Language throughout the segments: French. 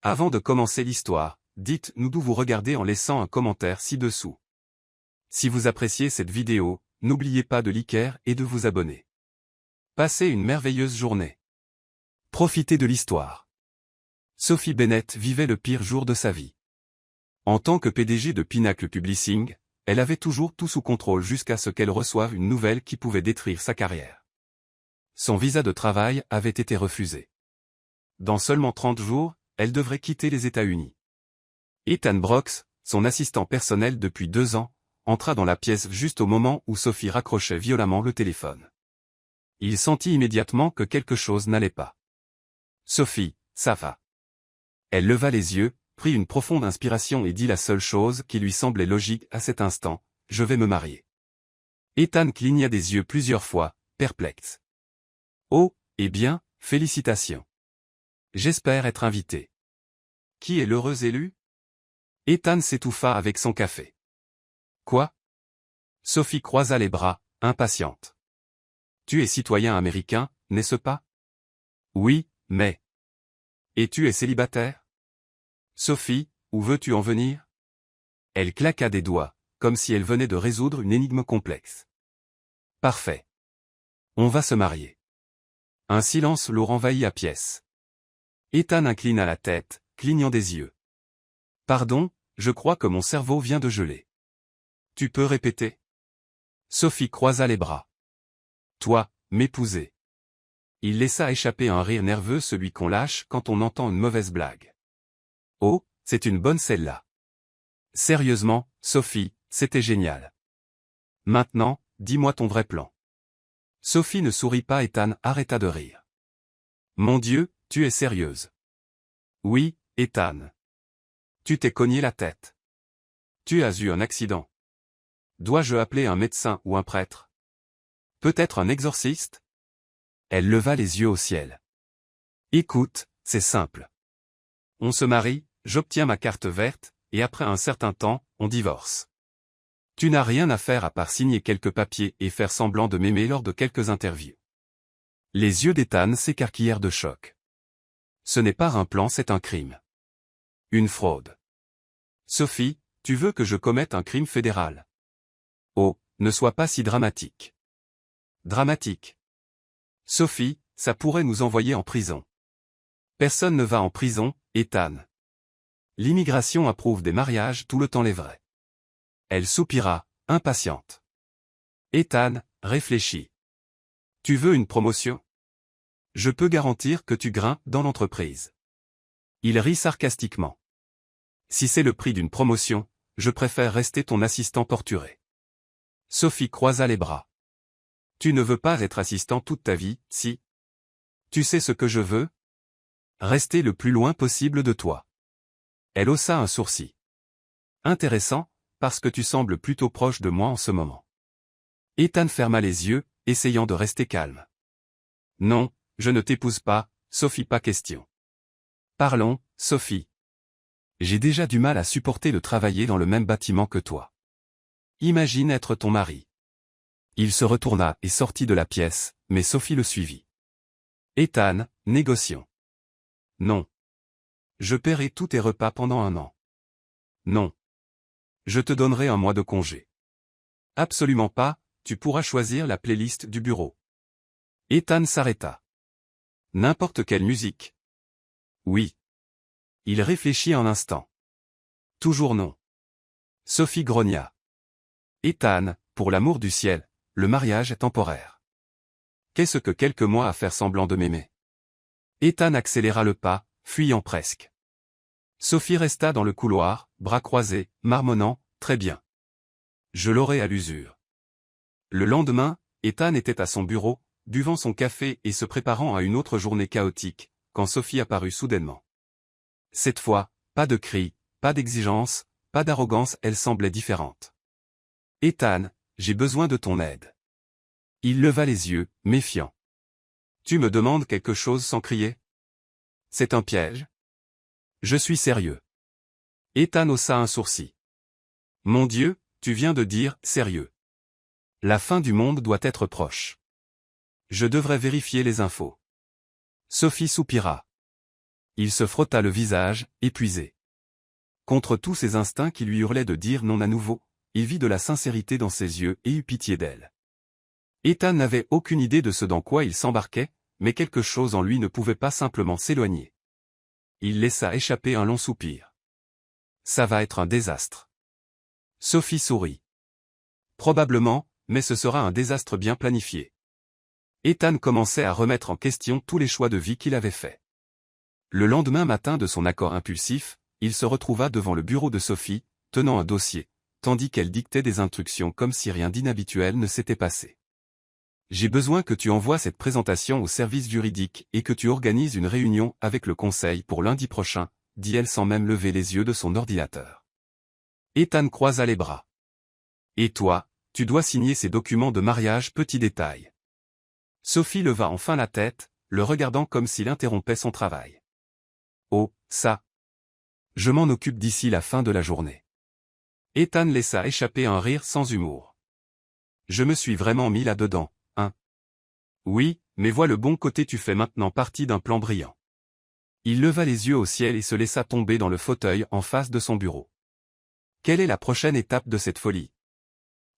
Avant de commencer l'histoire, dites-nous d'où vous regardez en laissant un commentaire ci-dessous. Si vous appréciez cette vidéo, n'oubliez pas de liker et de vous abonner. Passez une merveilleuse journée. Profitez de l'histoire. Sophie Bennett vivait le pire jour de sa vie. En tant que PDG de Pinnacle Publishing, elle avait toujours tout sous contrôle jusqu'à ce qu'elle reçoive une nouvelle qui pouvait détruire sa carrière. Son visa de travail avait été refusé. Dans seulement 30 jours, elle devrait quitter les États-Unis. Ethan Brooks, son assistant personnel depuis 2 ans, entra dans la pièce juste au moment où Sophie raccrochait violemment le téléphone. Il sentit immédiatement que quelque chose n'allait pas. « Sophie, ça va. » Elle leva les yeux, prit une profonde inspiration et dit la seule chose qui lui semblait logique à cet instant, « Je vais me marier. » Ethan cligna des yeux plusieurs fois, perplexe. « Oh, eh bien, félicitations. J'espère être invité. » Qui est l'heureux élu? Ethan s'étouffa avec son café. Quoi? Sophie croisa les bras, impatiente. Tu es citoyen américain, n'est-ce pas? Oui, mais... Et tu es célibataire? Sophie, où veux-tu en venir? Elle claqua des doigts, comme si elle venait de résoudre une énigme complexe. Parfait. On va se marier. Un silence lourd envahit la pièce. Ethan inclina la tête, clignant des yeux. Pardon, je crois que mon cerveau vient de geler. Tu peux répéter? Sophie croisa les bras. Toi, m'épouser. Il laissa échapper un rire nerveux, celui qu'on lâche quand on entend une mauvaise blague. Oh, c'est une bonne celle-là. Sérieusement, Sophie, c'était génial. Maintenant, dis-moi ton vrai plan. Sophie ne sourit pas. Ethan arrêta de rire. Mon Dieu, tu es sérieuse. Oui, Ethan. Tu t'es cogné la tête. Tu as eu un accident. Dois-je appeler un médecin ou un prêtre? Peut-être un exorciste? Elle leva les yeux au ciel. Écoute, c'est simple. On se marie, j'obtiens ma carte verte, et après un certain temps, on divorce. Tu n'as rien à faire à part signer quelques papiers et faire semblant de m'aimer lors de quelques interviews. Les yeux d'Ethan s'écarquillèrent de choc. Ce n'est pas un plan, c'est un crime. Une fraude. Sophie, tu veux que je commette un crime fédéral? Oh, ne sois pas si dramatique. Dramatique. Sophie, ça pourrait nous envoyer en prison. Personne ne va en prison, Ethan. L'immigration approuve des mariages tout le temps les vrais. Elle soupira, impatiente. Ethan, réfléchis. Tu veux une promotion? Je peux garantir que tu grimpes dans l'entreprise. Il rit sarcastiquement. Si c'est le prix d'une promotion, je préfère rester ton assistant torturé. Sophie croisa les bras. Tu ne veux pas être assistant toute ta vie, si? Tu sais ce que je veux? Rester le plus loin possible de toi. Elle haussa un sourcil. Intéressant, parce que tu sembles plutôt proche de moi en ce moment. Ethan ferma les yeux, essayant de rester calme. Non, je ne t'épouse pas, Sophie, pas question. Parlons, Sophie. J'ai déjà du mal à supporter de travailler dans le même bâtiment que toi. Imagine être ton mari. Il se retourna et sortit de la pièce, mais Sophie le suivit. Ethan, négocions. Non. Je paierai tous tes repas pendant 1 an. Non. Je te donnerai 1 mois de congé. Absolument pas, tu pourras choisir la playlist du bureau. Ethan s'arrêta. N'importe quelle musique. Oui. Il réfléchit un instant. Toujours non. Sophie grogna. Ethan, pour l'amour du ciel, le mariage est temporaire. Qu'est-ce que quelques mois à faire semblant de m'aimer? Ethan accéléra le pas, fuyant presque. Sophie resta dans le couloir, bras croisés, marmonnant, très bien. Je l'aurai à l'usure. Le lendemain, Ethan était à son bureau, buvant son café et se préparant à une autre journée chaotique, quand Sophie apparut soudainement. Cette fois, pas de cris, pas d'exigence, pas d'arrogance, elle semblait différente. Ethan, j'ai besoin de ton aide. Il leva les yeux, méfiant. Tu me demandes quelque chose sans crier? C'est un piège? Je suis sérieux. Ethan haussa un sourcil. Mon Dieu, tu viens de dire « sérieux ». La fin du monde doit être proche. Je devrais vérifier les infos. Sophie soupira. Il se frotta le visage, épuisé. Contre tous ses instincts qui lui hurlaient de dire non à nouveau, il vit de la sincérité dans ses yeux et eut pitié d'elle. Ethan n'avait aucune idée de ce dans quoi il s'embarquait, mais quelque chose en lui ne pouvait pas simplement s'éloigner. Il laissa échapper un long soupir. Ça va être un désastre. Sophie sourit. Probablement, mais ce sera un désastre bien planifié. Ethan commençait à remettre en question tous les choix de vie qu'il avait faits. Le lendemain matin de son accord impulsif, il se retrouva devant le bureau de Sophie, tenant un dossier, tandis qu'elle dictait des instructions comme si rien d'inhabituel ne s'était passé. J'ai besoin que tu envoies cette présentation au service juridique et que tu organises une réunion avec le conseil pour lundi prochain, dit-elle sans même lever les yeux de son ordinateur. Ethan croisa les bras. Et toi, tu dois signer ces documents de mariage, petit détail. Sophie leva enfin la tête, le regardant comme s'il interrompait son travail. Oh, ça. Je m'en occupe d'ici la fin de la journée. Ethan laissa échapper un rire sans humour. Je me suis vraiment mis là-dedans, hein. Oui, mais vois le bon côté, tu fais maintenant partie d'un plan brillant. Il leva les yeux au ciel et se laissa tomber dans le fauteuil en face de son bureau. Quelle est la prochaine étape de cette folie?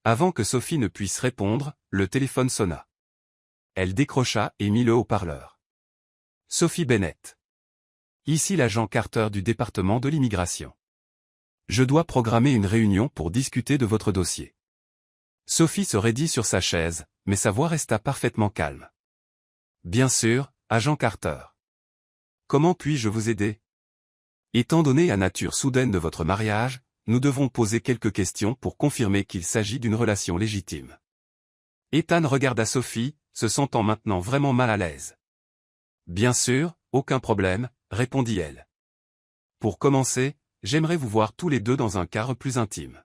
Avant que Sophie ne puisse répondre, le téléphone sonna. Elle décrocha et mit le haut-parleur. Sophie Bennett. Ici l'agent Carter du département de l'immigration. Je dois programmer une réunion pour discuter de votre dossier. Sophie se raidit sur sa chaise, mais sa voix resta parfaitement calme. Bien sûr, agent Carter. Comment puis-je vous aider? Étant donné la nature soudaine de votre mariage, nous devons poser quelques questions pour confirmer qu'il s'agit d'une relation légitime. Ethan regarda Sophie, se sentant maintenant vraiment mal à l'aise. Bien sûr, aucun problème, répondit-elle. Pour commencer, j'aimerais vous voir tous les deux dans un cadre plus intime.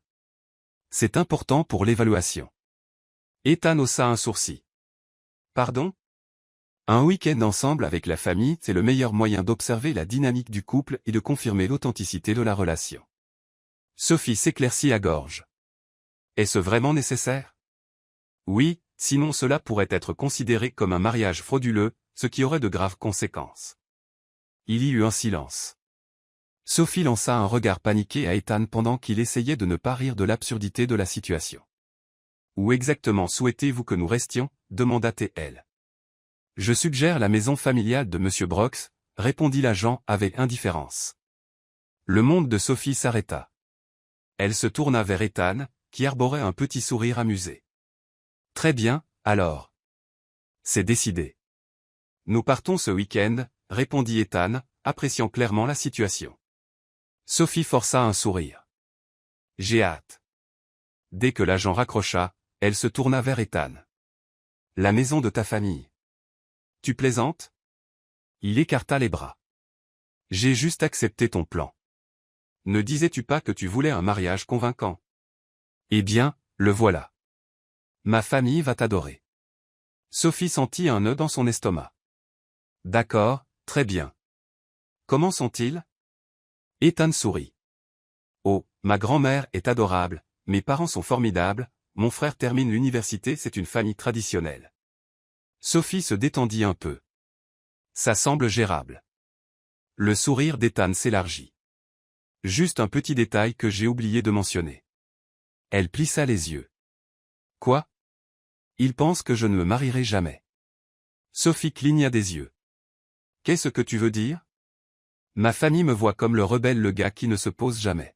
C'est important pour l'évaluation. Ethan haussa un sourcil. Pardon? Un week-end ensemble avec la famille, c'est le meilleur moyen d'observer la dynamique du couple et de confirmer l'authenticité de la relation. Sophie s'éclaircit la gorge. Est-ce vraiment nécessaire? Oui, sinon cela pourrait être considéré comme un mariage frauduleux, ce qui aurait de graves conséquences. Il y eut un silence. Sophie lança un regard paniqué à Ethan pendant qu'il essayait de ne pas rire de l'absurdité de la situation. Où exactement souhaitez-vous que nous restions? Demanda-t-elle. Je suggère la maison familiale de Monsieur Brox, répondit l'agent avec indifférence. Le monde de Sophie s'arrêta. Elle se tourna vers Ethan, qui arborait un petit sourire amusé. Très bien, alors. C'est décidé. Nous partons ce week-end, répondit Ethan, appréciant clairement la situation. Sophie força un sourire. J'ai hâte. Dès que l'agent raccrocha, elle se tourna vers Ethan. La maison de ta famille. Tu plaisantes? Il écarta les bras. J'ai juste accepté ton plan. Ne disais-tu pas que tu voulais un mariage convaincant? Eh bien, le voilà. Ma famille va t'adorer. Sophie sentit un nœud dans son estomac. D'accord, très bien. Comment sont-ils? Ethan sourit. Oh, ma grand-mère est adorable, mes parents sont formidables, mon frère termine l'université, c'est une famille traditionnelle. Sophie se détendit un peu. Ça semble gérable. Le sourire d'Ethan s'élargit. Juste un petit détail que j'ai oublié de mentionner. Elle plissa les yeux. Quoi? Il pense que je ne me marierai jamais. Sophie cligna des yeux. Qu'est-ce que tu veux dire? Ma famille me voit comme le rebelle, le gars qui ne se pose jamais.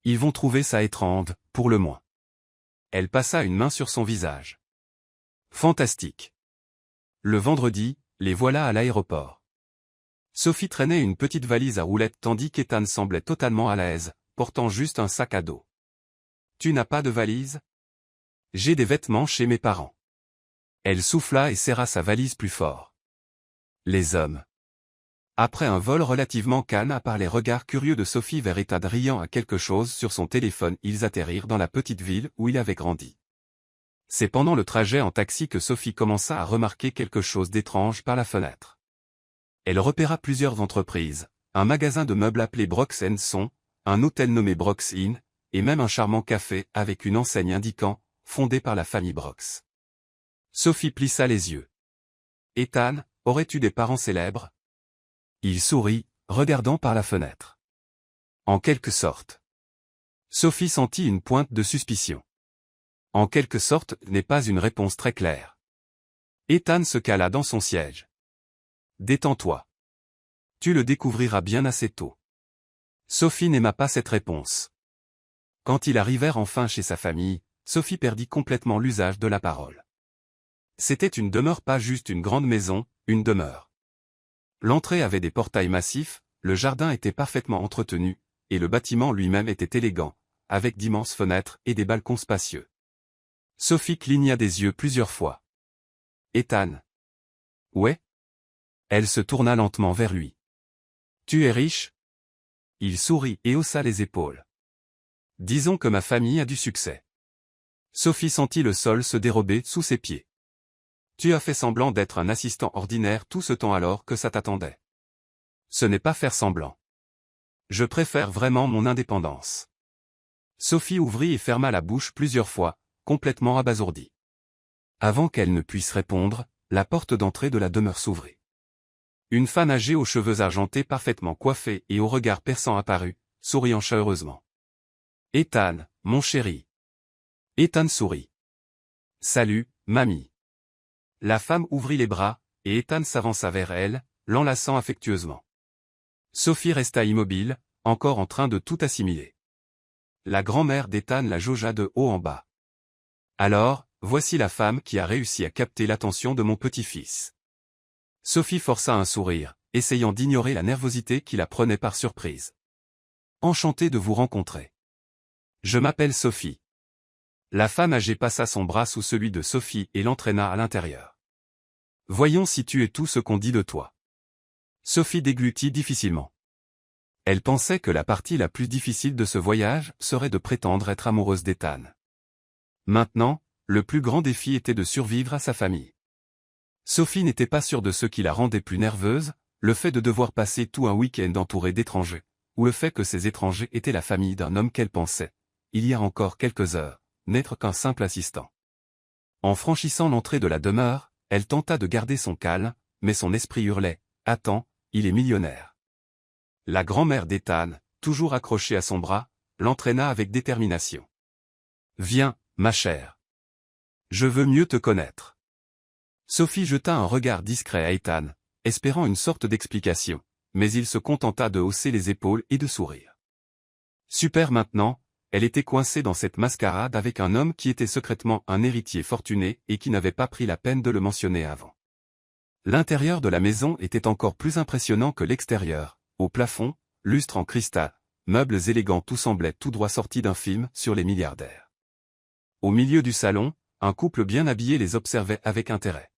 Ils vont trouver ça étrange, pour le moins. Elle passa une main sur son visage. Fantastique. Le vendredi, les voilà à l'aéroport. Sophie traînait une petite valise à roulettes tandis qu'Ethan semblait totalement à l'aise, portant juste un sac à dos. Tu n'as pas de valise? J'ai des vêtements chez mes parents. Elle souffla et serra sa valise plus fort. Les hommes. Après un vol relativement calme à part les regards curieux de Sophie vers Ethan riant à quelque chose sur son téléphone, ils atterrirent dans la petite ville où il avait grandi. C'est pendant le trajet en taxi que Sophie commença à remarquer quelque chose d'étrange par la fenêtre. Elle repéra plusieurs entreprises, un magasin de meubles appelé Brox & Son, un hôtel nommé Brox Inn, et même un charmant café avec une enseigne indiquant « fondé par la famille Brox ». Sophie plissa les yeux. « Ethan, aurais-tu des parents célèbres » Il sourit, regardant par la fenêtre. En quelque sorte. Sophie sentit une pointe de suspicion. En quelque sorte n'est pas une réponse très claire. Ethan se cala dans son siège. Détends-toi. Tu le découvriras bien assez tôt. Sophie n'aima pas cette réponse. Quand ils arrivèrent enfin chez sa famille, Sophie perdit complètement l'usage de la parole. C'était une demeure, pas juste une grande maison, une demeure. L'entrée avait des portails massifs, le jardin était parfaitement entretenu, et le bâtiment lui-même était élégant, avec d'immenses fenêtres et des balcons spacieux. Sophie cligna des yeux plusieurs fois. Ethan. Ouais. Elle se tourna lentement vers lui. Tu es riche? Il sourit et haussa les épaules. Disons que ma famille a du succès. Sophie sentit le sol se dérober sous ses pieds. Tu as fait semblant d'être un assistant ordinaire tout ce temps alors que ça t'attendait. Ce n'est pas faire semblant. Je préfère vraiment mon indépendance. Sophie ouvrit et ferma la bouche plusieurs fois, complètement abasourdie. Avant qu'elle ne puisse répondre, la porte d'entrée de la demeure s'ouvrit. Une femme âgée aux cheveux argentés parfaitement coiffés et au regard perçant apparut, souriant chaleureusement. Ethan, mon chéri. Ethan sourit. Salut, mamie. La femme ouvrit les bras, et Ethan s'avança vers elle, l'enlaçant affectueusement. Sophie resta immobile, encore en train de tout assimiler. La grand-mère d'Ethan la jaugea de haut en bas. Alors, voici la femme qui a réussi à capter l'attention de mon petit-fils. Sophie força un sourire, essayant d'ignorer la nervosité qui la prenait par surprise. Enchantée de vous rencontrer. Je m'appelle Sophie. La femme âgée passa son bras sous celui de Sophie et l'entraîna à l'intérieur. Voyons si tu es tout ce qu'on dit de toi. Sophie déglutit difficilement. Elle pensait que la partie la plus difficile de ce voyage serait de prétendre être amoureuse d'Ethan. Maintenant, le plus grand défi était de survivre à sa famille. Sophie n'était pas sûre de ce qui la rendait plus nerveuse, le fait de devoir passer tout un week-end entouré d'étrangers, ou le fait que ces étrangers étaient la famille d'un homme qu'elle pensait, il y a encore quelques heures, n'être qu'un simple assistant. En franchissant l'entrée de la demeure, elle tenta de garder son calme, mais son esprit hurlait « Attends, il est millionnaire ». La grand-mère d'Ethan, toujours accrochée à son bras, l'entraîna avec détermination. « Viens, ma chère. Je veux mieux te connaître. » Sophie jeta un regard discret à Ethan, espérant une sorte d'explication, mais il se contenta de hausser les épaules et de sourire. Super maintenant, elle était coincée dans cette mascarade avec un homme qui était secrètement un héritier fortuné et qui n'avait pas pris la peine de le mentionner avant. L'intérieur de la maison était encore plus impressionnant que l'extérieur, au plafond, lustre en cristal, meubles élégants, tout semblait tout droit sorti d'un film sur les milliardaires. Au milieu du salon, un couple bien habillé les observait avec intérêt.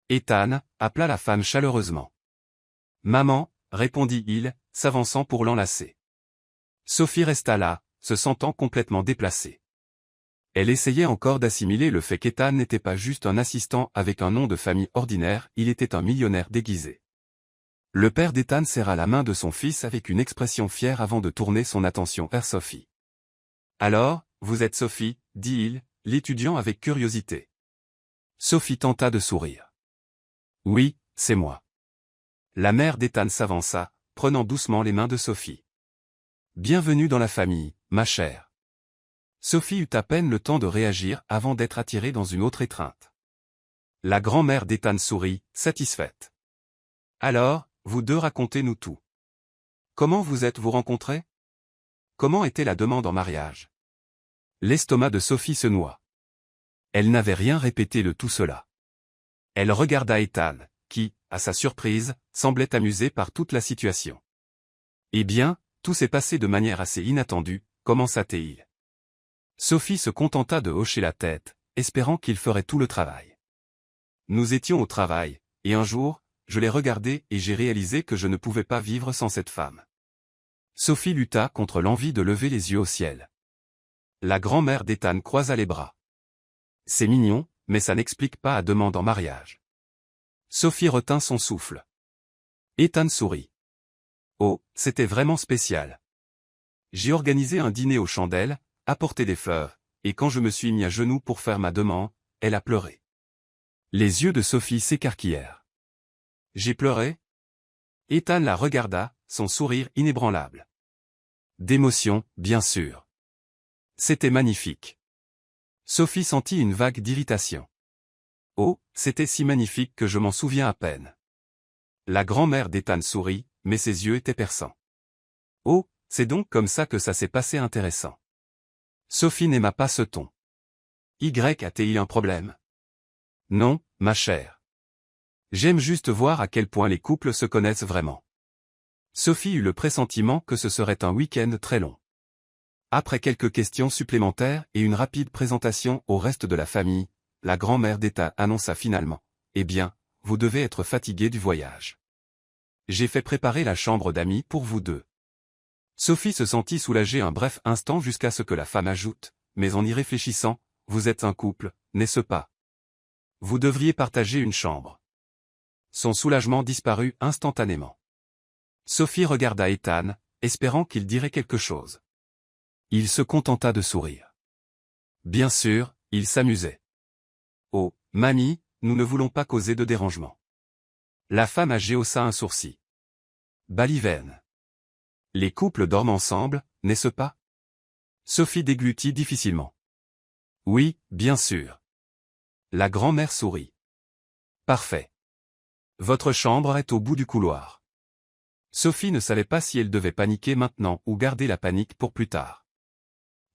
Ethan appela la femme chaleureusement. « Maman » répondit-il, s'avançant pour l'enlacer. Sophie resta là, se sentant complètement déplacée. Elle essayait encore d'assimiler le fait qu'Ethan n'était pas juste un assistant avec un nom de famille ordinaire, il était un millionnaire déguisé. Le père d'Ethan serra la main de son fils avec une expression fière avant de tourner son attention vers Sophie. « Alors, vous êtes Sophie » dit-il, l'étudiant avec curiosité. Sophie tenta de sourire. « Oui, c'est moi. » La mère d'Ethan s'avança, prenant doucement les mains de Sophie. « Bienvenue dans la famille, ma chère. » Sophie eut à peine le temps de réagir avant d'être attirée dans une autre étreinte. La grand-mère d'Ethan sourit, satisfaite. « Alors, vous deux racontez-nous tout. Comment vous êtes-vous rencontrés? Comment était la demande en mariage? » L'estomac de Sophie se noua. Elle n'avait rien répété de tout cela. Elle regarda Ethan, qui, à sa surprise, semblait amusé par toute la situation. « Eh bien, tout s'est passé de manière assez inattendue, commença-t-il. Sophie se contenta de hocher la tête, espérant qu'il ferait tout le travail. Nous étions au travail, et un jour, je l'ai regardé et j'ai réalisé que je ne pouvais pas vivre sans cette femme. Sophie lutta contre l'envie de lever les yeux au ciel. La grand-mère d'Ethan croisa les bras. C'est mignon, mais ça n'explique pas la demande en mariage. Sophie retint son souffle. Ethan sourit. Oh, c'était vraiment spécial. J'ai organisé un dîner aux chandelles, apporté des fleurs, et quand je me suis mis à genoux pour faire ma demande, elle a pleuré. Les yeux de Sophie s'écarquillèrent. J'ai pleuré? Ethan la regarda, son sourire inébranlable. D'émotion, bien sûr. C'était magnifique. Sophie sentit une vague d'irritation. Oh, c'était si magnifique que je m'en souviens à peine. La grand-mère d'Ethan sourit, mais ses yeux étaient perçants. Oh, c'est donc comme ça que ça s'est passé intéressant. Sophie n'aima pas ce ton. A-t-il un problème? Non, ma chère. J'aime juste voir à quel point les couples se connaissent vraiment. Sophie eut le pressentiment que ce serait un week-end très long. Après quelques questions supplémentaires et une rapide présentation au reste de la famille, la grand-mère d'Ethan annonça finalement « Eh bien, vous devez être fatigué du voyage. J'ai fait préparer la chambre d'amis pour vous deux. » Sophie se sentit soulagée un bref instant jusqu'à ce que la femme ajoute « Mais en y réfléchissant, vous êtes un couple, n'est-ce pas? Vous devriez partager une chambre. » Son soulagement disparut instantanément. Sophie regarda Ethan, espérant qu'il dirait quelque chose. Il se contenta de sourire. Bien sûr, il s'amusait. Oh, mamie, nous ne voulons pas causer de dérangement. La femme âgée haussa un sourcil. Baliverne. Les couples dorment ensemble, n'est-ce pas? Sophie déglutit difficilement. Oui, bien sûr. La grand-mère sourit. Parfait. Votre chambre est au bout du couloir. Sophie ne savait pas si elle devait paniquer maintenant ou garder la panique pour plus tard.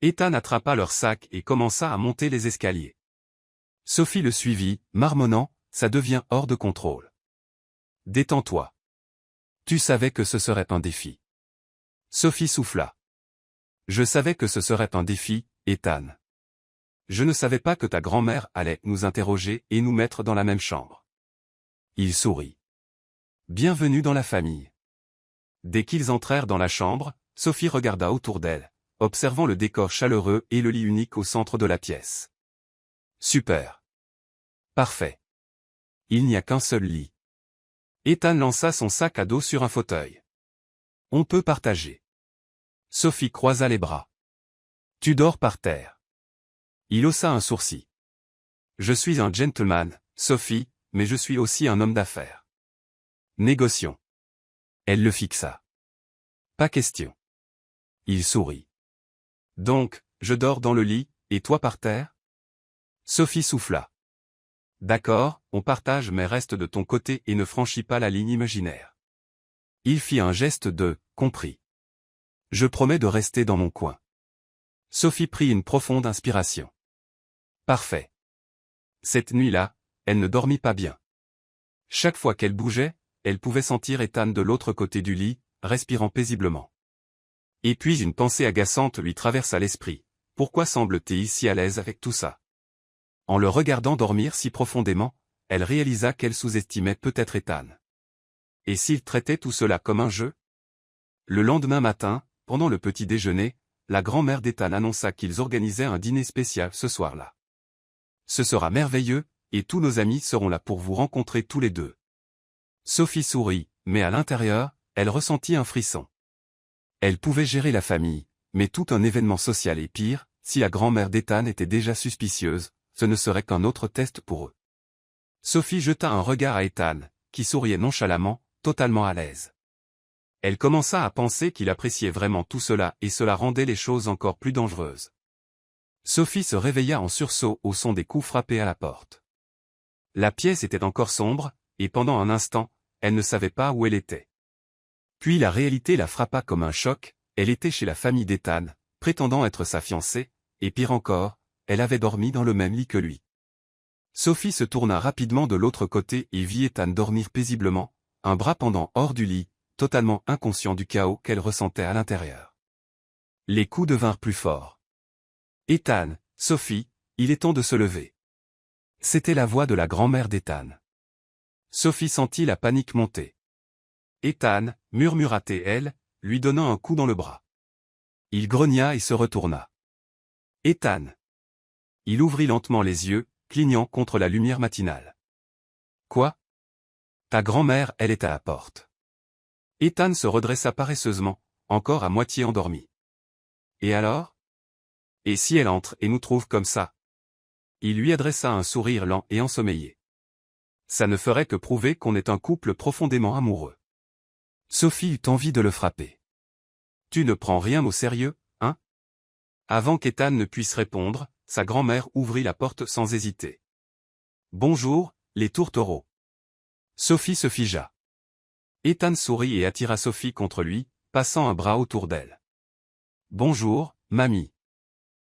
Ethan attrapa leur sac et commença à monter les escaliers. Sophie le suivit, marmonnant, ça devient hors de contrôle. Détends-toi. Tu savais que ce serait un défi. Sophie souffla. Je savais que ce serait un défi, Ethan. Je ne savais pas que ta grand-mère allait nous interroger et nous mettre dans la même chambre. Il sourit. Bienvenue dans la famille. Dès qu'ils entrèrent dans la chambre, Sophie regarda autour d'elle, observant le décor chaleureux et le lit unique au centre de la pièce. Super. Parfait. Il n'y a qu'un seul lit. Ethan lança son sac à dos sur un fauteuil. On peut partager. Sophie croisa les bras. Tu dors par terre. Il haussa un sourcil. Je suis un gentleman, Sophie, mais je suis aussi un homme d'affaires. Négocions. Elle le fixa. Pas question. Il sourit. Donc, je dors dans le lit, et toi par terre? Sophie souffla. D'accord, on partage mais reste de ton côté et ne franchis pas la ligne imaginaire. Il fit un geste de « compris ». Je promets de rester dans mon coin. Sophie prit une profonde inspiration. Parfait. Cette nuit-là, elle ne dormit pas bien. Chaque fois qu'elle bougeait, elle pouvait sentir Ethan de l'autre côté du lit, respirant paisiblement. Et puis une pensée agaçante lui traversa l'esprit. Pourquoi semble-t-il si à l'aise avec tout ça? En le regardant dormir si profondément, elle réalisa qu'elle sous-estimait peut-être Ethan. Et s'il traitait tout cela comme un jeu? Le lendemain matin, pendant le petit déjeuner, la grand-mère d'Ethan annonça qu'ils organisaient un dîner spécial ce soir-là. Ce sera merveilleux, et tous nos amis seront là pour vous rencontrer tous les deux. Sophie sourit, mais à l'intérieur, elle ressentit un frisson. Elle pouvait gérer la famille, mais tout un événement social et pire, si la grand-mère d'Ethan était déjà suspicieuse, ce ne serait qu'un autre test pour eux. Sophie jeta un regard à Ethan, qui souriait nonchalamment, totalement à l'aise. Elle commença à penser qu'il appréciait vraiment tout cela et cela rendait les choses encore plus dangereuses. Sophie se réveilla en sursaut au son des coups frappés à la porte. La pièce était encore sombre, et pendant un instant, elle ne savait pas où elle était. Puis la réalité la frappa comme un choc, elle était chez la famille d'Ethan, prétendant être sa fiancée, et pire encore, elle avait dormi dans le même lit que lui. Sophie se tourna rapidement de l'autre côté et vit Ethan dormir paisiblement, un bras pendant hors du lit, totalement inconscient du chaos qu'elle ressentait à l'intérieur. Les coups devinrent plus forts. Ethan, Sophie, il est temps de se lever. C'était la voix de la grand-mère d'Ethan. Sophie sentit la panique monter. Ethan, murmura-t-elle, lui donnant un coup dans le bras. Il grogna et se retourna. Ethan. Il ouvrit lentement les yeux, clignant contre la lumière matinale. Quoi? Ta grand-mère, elle est à la porte. Ethan se redressa paresseusement, encore à moitié endormi. Et alors? Et si elle entre et nous trouve comme ça? Il lui adressa un sourire lent et ensommeillé. Ça ne ferait que prouver qu'on est un couple profondément amoureux. Sophie eut envie de le frapper. Tu ne prends rien au sérieux, hein? Avant qu'Ethan ne puisse répondre, sa grand-mère ouvrit la porte sans hésiter. Bonjour, les tourtereaux. Sophie se figea. Ethan sourit et attira Sophie contre lui, passant un bras autour d'elle. Bonjour, mamie.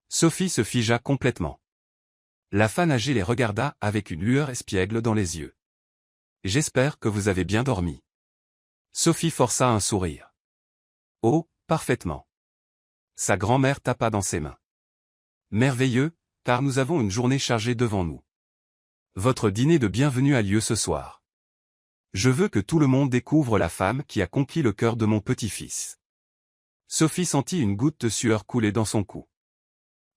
Sophie se figea complètement. La femme âgée les regarda avec une lueur espiègle dans les yeux. J'espère que vous avez bien dormi. Sophie força un sourire. Oh, parfaitement. Sa grand-mère tapa dans ses mains. Merveilleux, car nous avons une journée chargée devant nous. Votre dîner de bienvenue a lieu ce soir. Je veux que tout le monde découvre la femme qui a conquis le cœur de mon petit-fils. Sophie sentit une goutte de sueur couler dans son cou.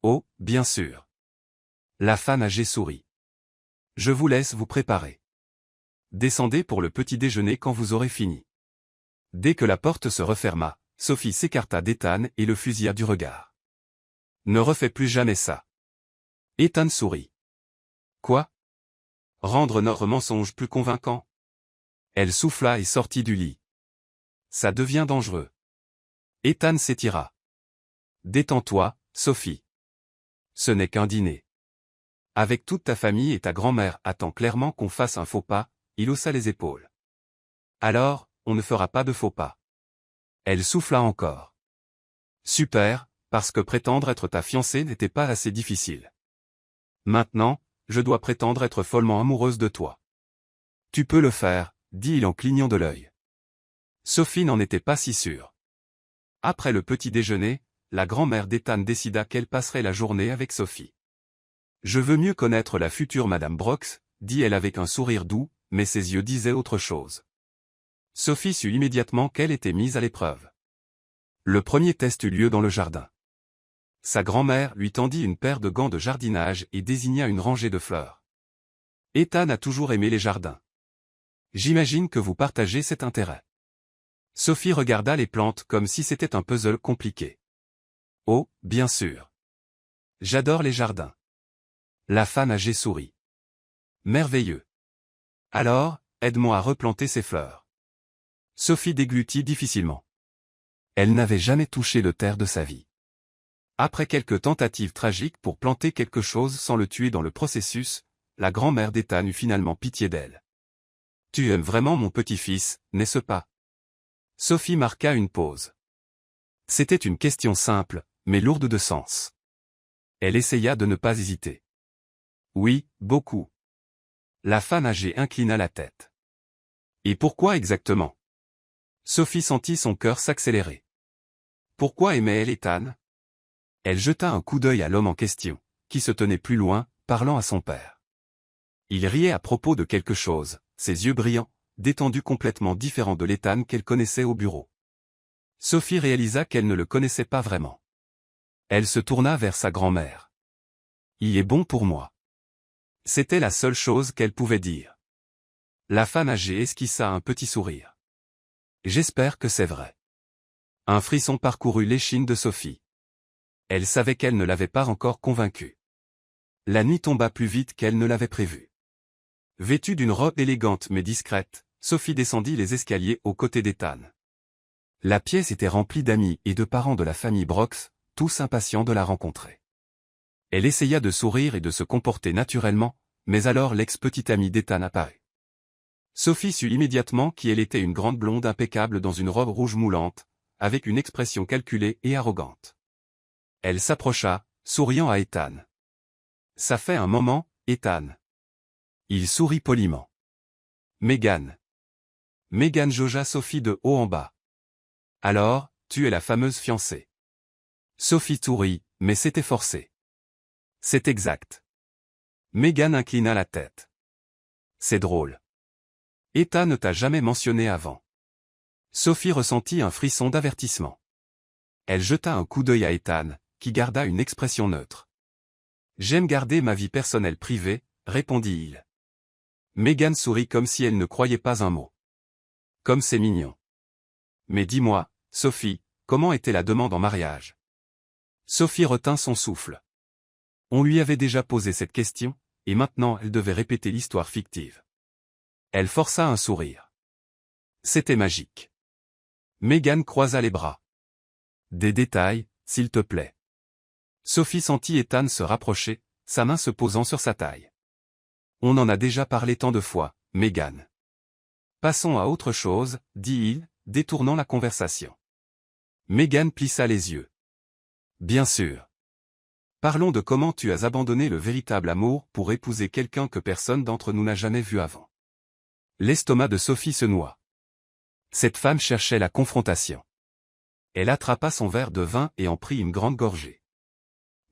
Oh, bien sûr. La femme âgée sourit. Je vous laisse vous préparer. Descendez pour le petit déjeuner quand vous aurez fini. Dès que la porte se referma, Sophie s'écarta d'Ethan et le fusilla du regard. Ne refais plus jamais ça. Ethan sourit. Quoi? Rendre notre mensonge plus convaincant? Elle souffla et sortit du lit. Ça devient dangereux. Ethan s'étira. Détends-toi, Sophie. Ce n'est qu'un dîner. Avec toute ta famille et ta grand-mère attend clairement qu'on fasse un faux pas, il haussa les épaules. Alors, on ne fera pas de faux pas. Elle souffla encore. Super, parce que prétendre être ta fiancée n'était pas assez difficile. Maintenant, je dois prétendre être follement amoureuse de toi. Tu peux le faire, dit-il en clignant de l'œil. Sophie n'en était pas si sûre. Après le petit déjeuner, la grand-mère d'Ethan décida qu'elle passerait la journée avec Sophie. Je veux mieux connaître la future Madame Brox, dit-elle avec un sourire doux, mais ses yeux disaient autre chose. Sophie sut immédiatement qu'elle était mise à l'épreuve. Le premier test eut lieu dans le jardin. Sa grand-mère lui tendit une paire de gants de jardinage et désigna une rangée de fleurs. Ethan a toujours aimé les jardins. J'imagine que vous partagez cet intérêt. Sophie regarda les plantes comme si c'était un puzzle compliqué. Oh, bien sûr. J'adore les jardins. La femme âgée sourit. Merveilleux. Alors, aide-moi à replanter ces fleurs. Sophie déglutit difficilement. Elle n'avait jamais touché de terre de sa vie. Après quelques tentatives tragiques pour planter quelque chose sans le tuer dans le processus, la grand-mère d'Ethan eut finalement pitié d'elle. Tu aimes vraiment mon petit-fils, n'est-ce pas? Sophie marqua une pause. C'était une question simple, mais lourde de sens. Elle essaya de ne pas hésiter. Oui, beaucoup. La femme âgée inclina la tête. Et pourquoi exactement? Sophie sentit son cœur s'accélérer. Pourquoi aimait-elle Ethan? Elle jeta un coup d'œil à l'homme en question, qui se tenait plus loin, parlant à son père. Il riait à propos de quelque chose, ses yeux brillants, détendus complètement différents de l'Ethan qu'elle connaissait au bureau. Sophie réalisa qu'elle ne le connaissait pas vraiment. Elle se tourna vers sa grand-mère. Il est bon pour moi. C'était la seule chose qu'elle pouvait dire. La femme âgée esquissa un petit sourire. J'espère que c'est vrai. Un frisson parcourut l'échine de Sophie. Elle savait qu'elle ne l'avait pas encore convaincue. La nuit tomba plus vite qu'elle ne l'avait prévu. Vêtue d'une robe élégante mais discrète, Sophie descendit les escaliers aux côtés d'Ethan. La pièce était remplie d'amis et de parents de la famille Brox, tous impatients de la rencontrer. Elle essaya de sourire et de se comporter naturellement, mais alors l'ex-petite amie d'Ethan apparut. Sophie sut immédiatement qui elle était, une grande blonde impeccable dans une robe rouge moulante, avec une expression calculée et arrogante. Elle s'approcha, souriant à Ethan. Ça fait un moment, Ethan. Il sourit poliment. Megan. Megan jaugea Sophie de haut en bas. Alors, tu es la fameuse fiancée. Sophie sourit, mais c'était forcé. C'est exact. Megan inclina la tête. C'est drôle. Ethan ne t'a jamais mentionné avant. Sophie ressentit un frisson d'avertissement. Elle jeta un coup d'œil à Ethan, qui garda une expression neutre. J'aime garder ma vie personnelle privée, répondit-il. Megan sourit comme si elle ne croyait pas un mot. Comme c'est mignon. Mais dis-moi, Sophie, comment était la demande en mariage? Sophie retint son souffle. On lui avait déjà posé cette question, et maintenant elle devait répéter l'histoire fictive. Elle força un sourire. C'était magique. Meghan croisa les bras. Des détails, s'il te plaît. Sophie sentit Ethan se rapprocher, sa main se posant sur sa taille. On en a déjà parlé tant de fois, Meghan. Passons à autre chose, dit-il, détournant la conversation. Meghan plissa les yeux. Bien sûr. Parlons de comment tu as abandonné le véritable amour pour épouser quelqu'un que personne d'entre nous n'a jamais vu avant. L'estomac de Sophie se noua. Cette femme cherchait la confrontation. Elle attrapa son verre de vin et en prit une grande gorgée.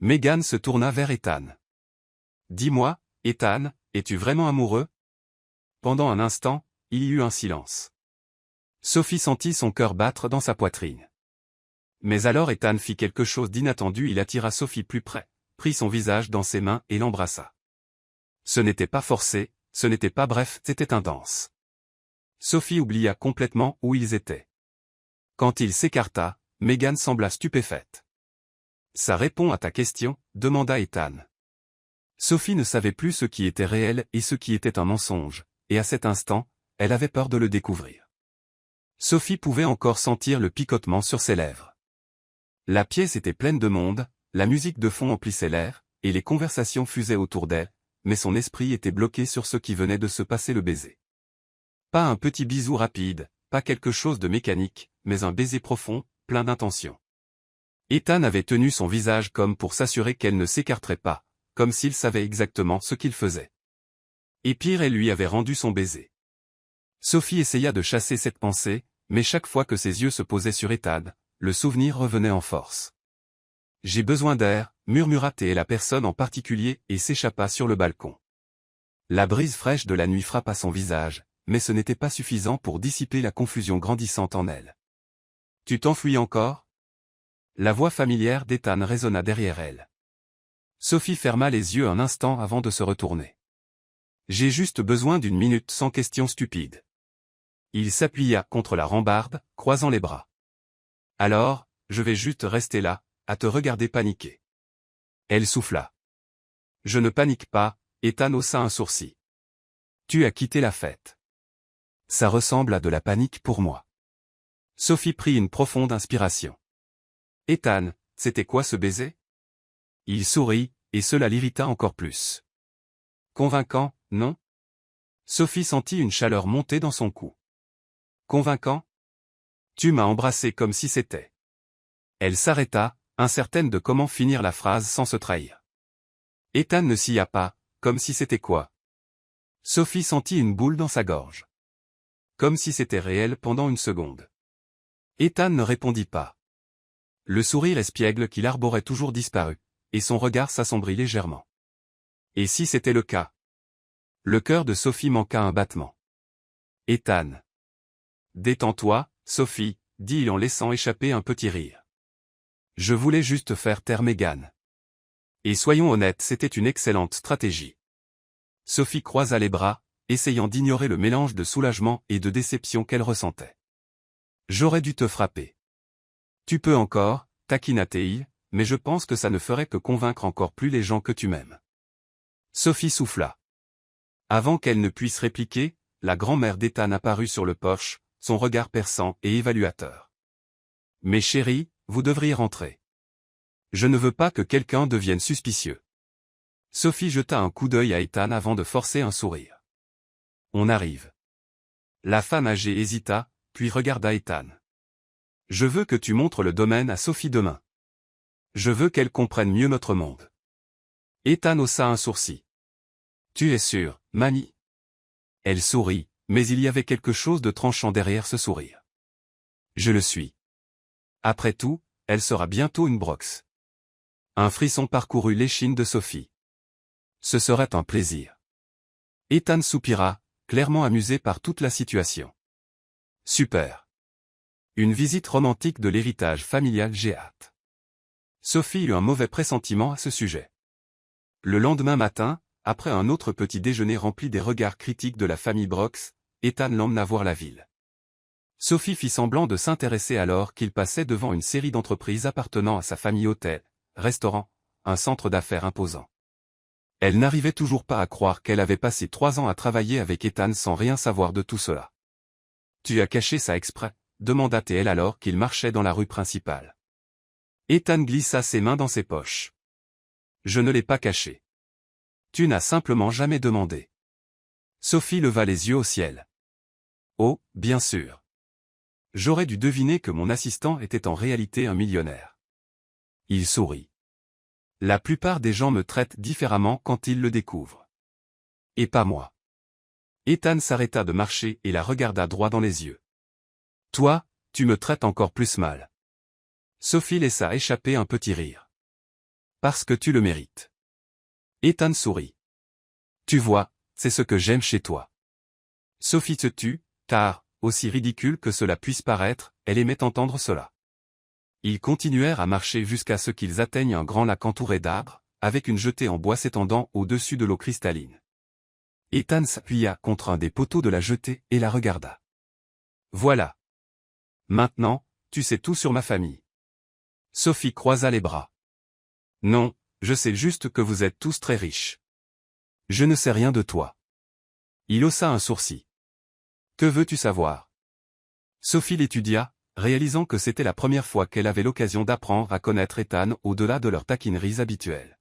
Meghan se tourna vers Ethan. Dis-moi, Ethan, es-tu vraiment amoureux? Pendant un instant, il y eut un silence. Sophie sentit son cœur battre dans sa poitrine. Mais alors Ethan fit quelque chose d'inattendu, il attira Sophie plus près, prit son visage dans ses mains et l'embrassa. Ce n'était pas forcé, ce n'était pas bref, c'était intense. Sophie oublia complètement où ils étaient. Quand il s'écarta, Meghan sembla stupéfaite. Ça répond à ta question, demanda Ethan. Sophie ne savait plus ce qui était réel et ce qui était un mensonge, et à cet instant, elle avait peur de le découvrir. Sophie pouvait encore sentir le picotement sur ses lèvres. La pièce était pleine de monde, la musique de fond emplissait l'air, et les conversations fusaient autour d'elle, mais son esprit était bloqué sur ce qui venait de se passer, le baiser. Pas un petit bisou rapide, pas quelque chose de mécanique, mais un baiser profond, plein d'intention. Ethan avait tenu son visage comme pour s'assurer qu'elle ne s'écarterait pas, comme s'il savait exactement ce qu'il faisait. Et pire, elle lui avait rendu son baiser. Sophie essaya de chasser cette pensée, mais chaque fois que ses yeux se posaient sur Ethan, le souvenir revenait en force. J'ai besoin d'air, murmura-t-elle la personne en particulier et s'échappa sur le balcon. La brise fraîche de la nuit frappa son visage, mais ce n'était pas suffisant pour dissiper la confusion grandissante en elle. Tu t'enfuis encore? La voix familière d'Ethan résonna derrière elle. Sophie ferma les yeux un instant avant de se retourner. J'ai juste besoin d'une minute sans question stupide. Il s'appuya contre la rambarde, croisant les bras. Alors, je vais juste rester là, à te regarder paniquer. Elle souffla. Je ne panique pas, Ethan haussa un sourcil. Tu as quitté la fête. Ça ressemble à de la panique pour moi. Sophie prit une profonde inspiration. Ethan, c'était quoi ce baiser? Il sourit, et cela l'irrita encore plus. Convaincant, non? Sophie sentit une chaleur monter dans son cou. Convaincant? Tu m'as embrassé comme si c'était. Elle s'arrêta, incertaine de comment finir la phrase sans se trahir. Ethan ne sia pas, comme si c'était quoi? Sophie sentit une boule dans sa gorge. Comme si c'était réel pendant une seconde. Ethan ne répondit pas. Le sourire espiègle qu'il arborait toujours disparut, et son regard s'assombrit légèrement. Et si c'était le cas? Le cœur de Sophie manqua un battement. Ethan. Détends-toi, Sophie, dit-il en laissant échapper un petit rire. Je voulais juste faire taire Meghan. Et soyons honnêtes, c'était une excellente stratégie. Sophie croisa les bras, essayant d'ignorer le mélange de soulagement et de déception qu'elle ressentait. J'aurais dû te frapper. Tu peux encore, taquina-t-il, mais je pense que ça ne ferait que convaincre encore plus les gens que tu m'aimes. Sophie souffla. Avant qu'elle ne puisse répliquer, la grand-mère d'Ethan apparut sur le porche, son regard perçant et évaluateur. Mes chéris, vous devriez rentrer. Je ne veux pas que quelqu'un devienne suspicieux. Sophie jeta un coup d'œil à Ethan avant de forcer un sourire. On arrive. La femme âgée hésita, puis regarda Ethan. Je veux que tu montres le domaine à Sophie demain. Je veux qu'elle comprenne mieux notre monde. Ethan haussa un sourcil. Tu es sûr, mamie? Elle sourit, mais il y avait quelque chose de tranchant derrière ce sourire. Je le suis. Après tout, elle sera bientôt une brox. Un frisson parcourut l'échine de Sophie. Ce serait un plaisir. Ethan soupira, clairement amusé par toute la situation. Super. Une visite romantique de l'héritage familial, j'ai hâte. Sophie eut un mauvais pressentiment à ce sujet. Le lendemain matin, après un autre petit déjeuner rempli des regards critiques de la famille Brox, Ethan l'emmena voir la ville. Sophie fit semblant de s'intéresser alors qu'il passait devant une série d'entreprises appartenant à sa famille, hôtel, restaurant, un centre d'affaires imposant. Elle n'arrivait toujours pas à croire qu'elle avait passé 3 ans à travailler avec Ethan sans rien savoir de tout cela. Tu as caché ça exprès, demanda-t-elle alors qu'ils marchaient dans la rue principale. Ethan glissa ses mains dans ses poches. Je ne l'ai pas caché. Tu n'as simplement jamais demandé. Sophie leva les yeux au ciel. Oh, bien sûr. J'aurais dû deviner que mon assistant était en réalité un millionnaire. Il sourit. La plupart des gens me traitent différemment quand ils le découvrent. Et pas moi. Ethan s'arrêta de marcher et la regarda droit dans les yeux. Toi, tu me traites encore plus mal. Sophie laissa échapper un petit rire. Parce que tu le mérites. Ethan sourit. Tu vois, c'est ce que j'aime chez toi. Sophie se tut, car, aussi ridicule que cela puisse paraître, elle aimait entendre cela. Ils continuèrent à marcher jusqu'à ce qu'ils atteignent un grand lac entouré d'arbres, avec une jetée en bois s'étendant au-dessus de l'eau cristalline. Ethan s'appuya contre un des poteaux de la jetée et la regarda. Voilà. Maintenant, tu sais tout sur ma famille. Sophie croisa les bras. Non, je sais juste que vous êtes tous très riches. Je ne sais rien de toi. Il haussa un sourcil. Que veux-tu savoir? Sophie l'étudia, réalisant que c'était la première fois qu'elle avait l'occasion d'apprendre à connaître Ethan au-delà de leurs taquineries habituelles.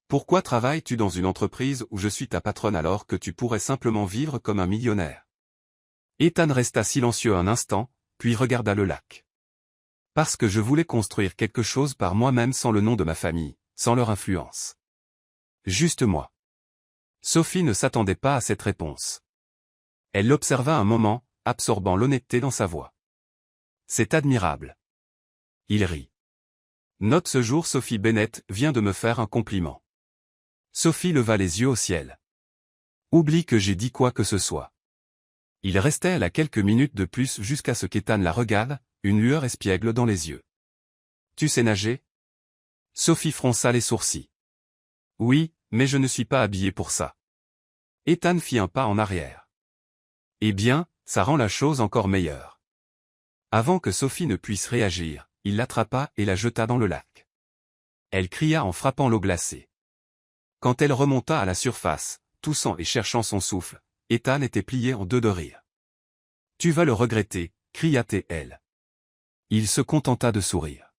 Pourquoi travailles-tu dans une entreprise où je suis ta patronne alors que tu pourrais simplement vivre comme un millionnaire? Ethan resta silencieux un instant, puis regarda le lac. Parce que je voulais construire quelque chose par moi-même sans le nom de ma famille, sans leur influence. Juste moi. Sophie ne s'attendait pas à cette réponse. Elle l'observa un moment, absorbant l'honnêteté dans sa voix. C'est admirable. Il rit. Note ce jour Sophie Bennett vient de me faire un compliment. Sophie leva les yeux au ciel. Oublie que j'ai dit quoi que ce soit. Il restait là quelques minutes de plus jusqu'à ce qu'Ethan la regarde, une lueur espiègle dans les yeux. Tu sais nager? Sophie fronça les sourcils. Oui, mais je ne suis pas habillée pour ça. Ethan fit un pas en arrière. Eh bien, ça rend la chose encore meilleure. Avant que Sophie ne puisse réagir, il l'attrapa et la jeta dans le lac. Elle cria en frappant l'eau glacée. Quand elle remonta à la surface, toussant et cherchant son souffle, Ethan était plié en deux de rire. Tu vas le regretter, cria-t-elle. Il se contenta de sourire.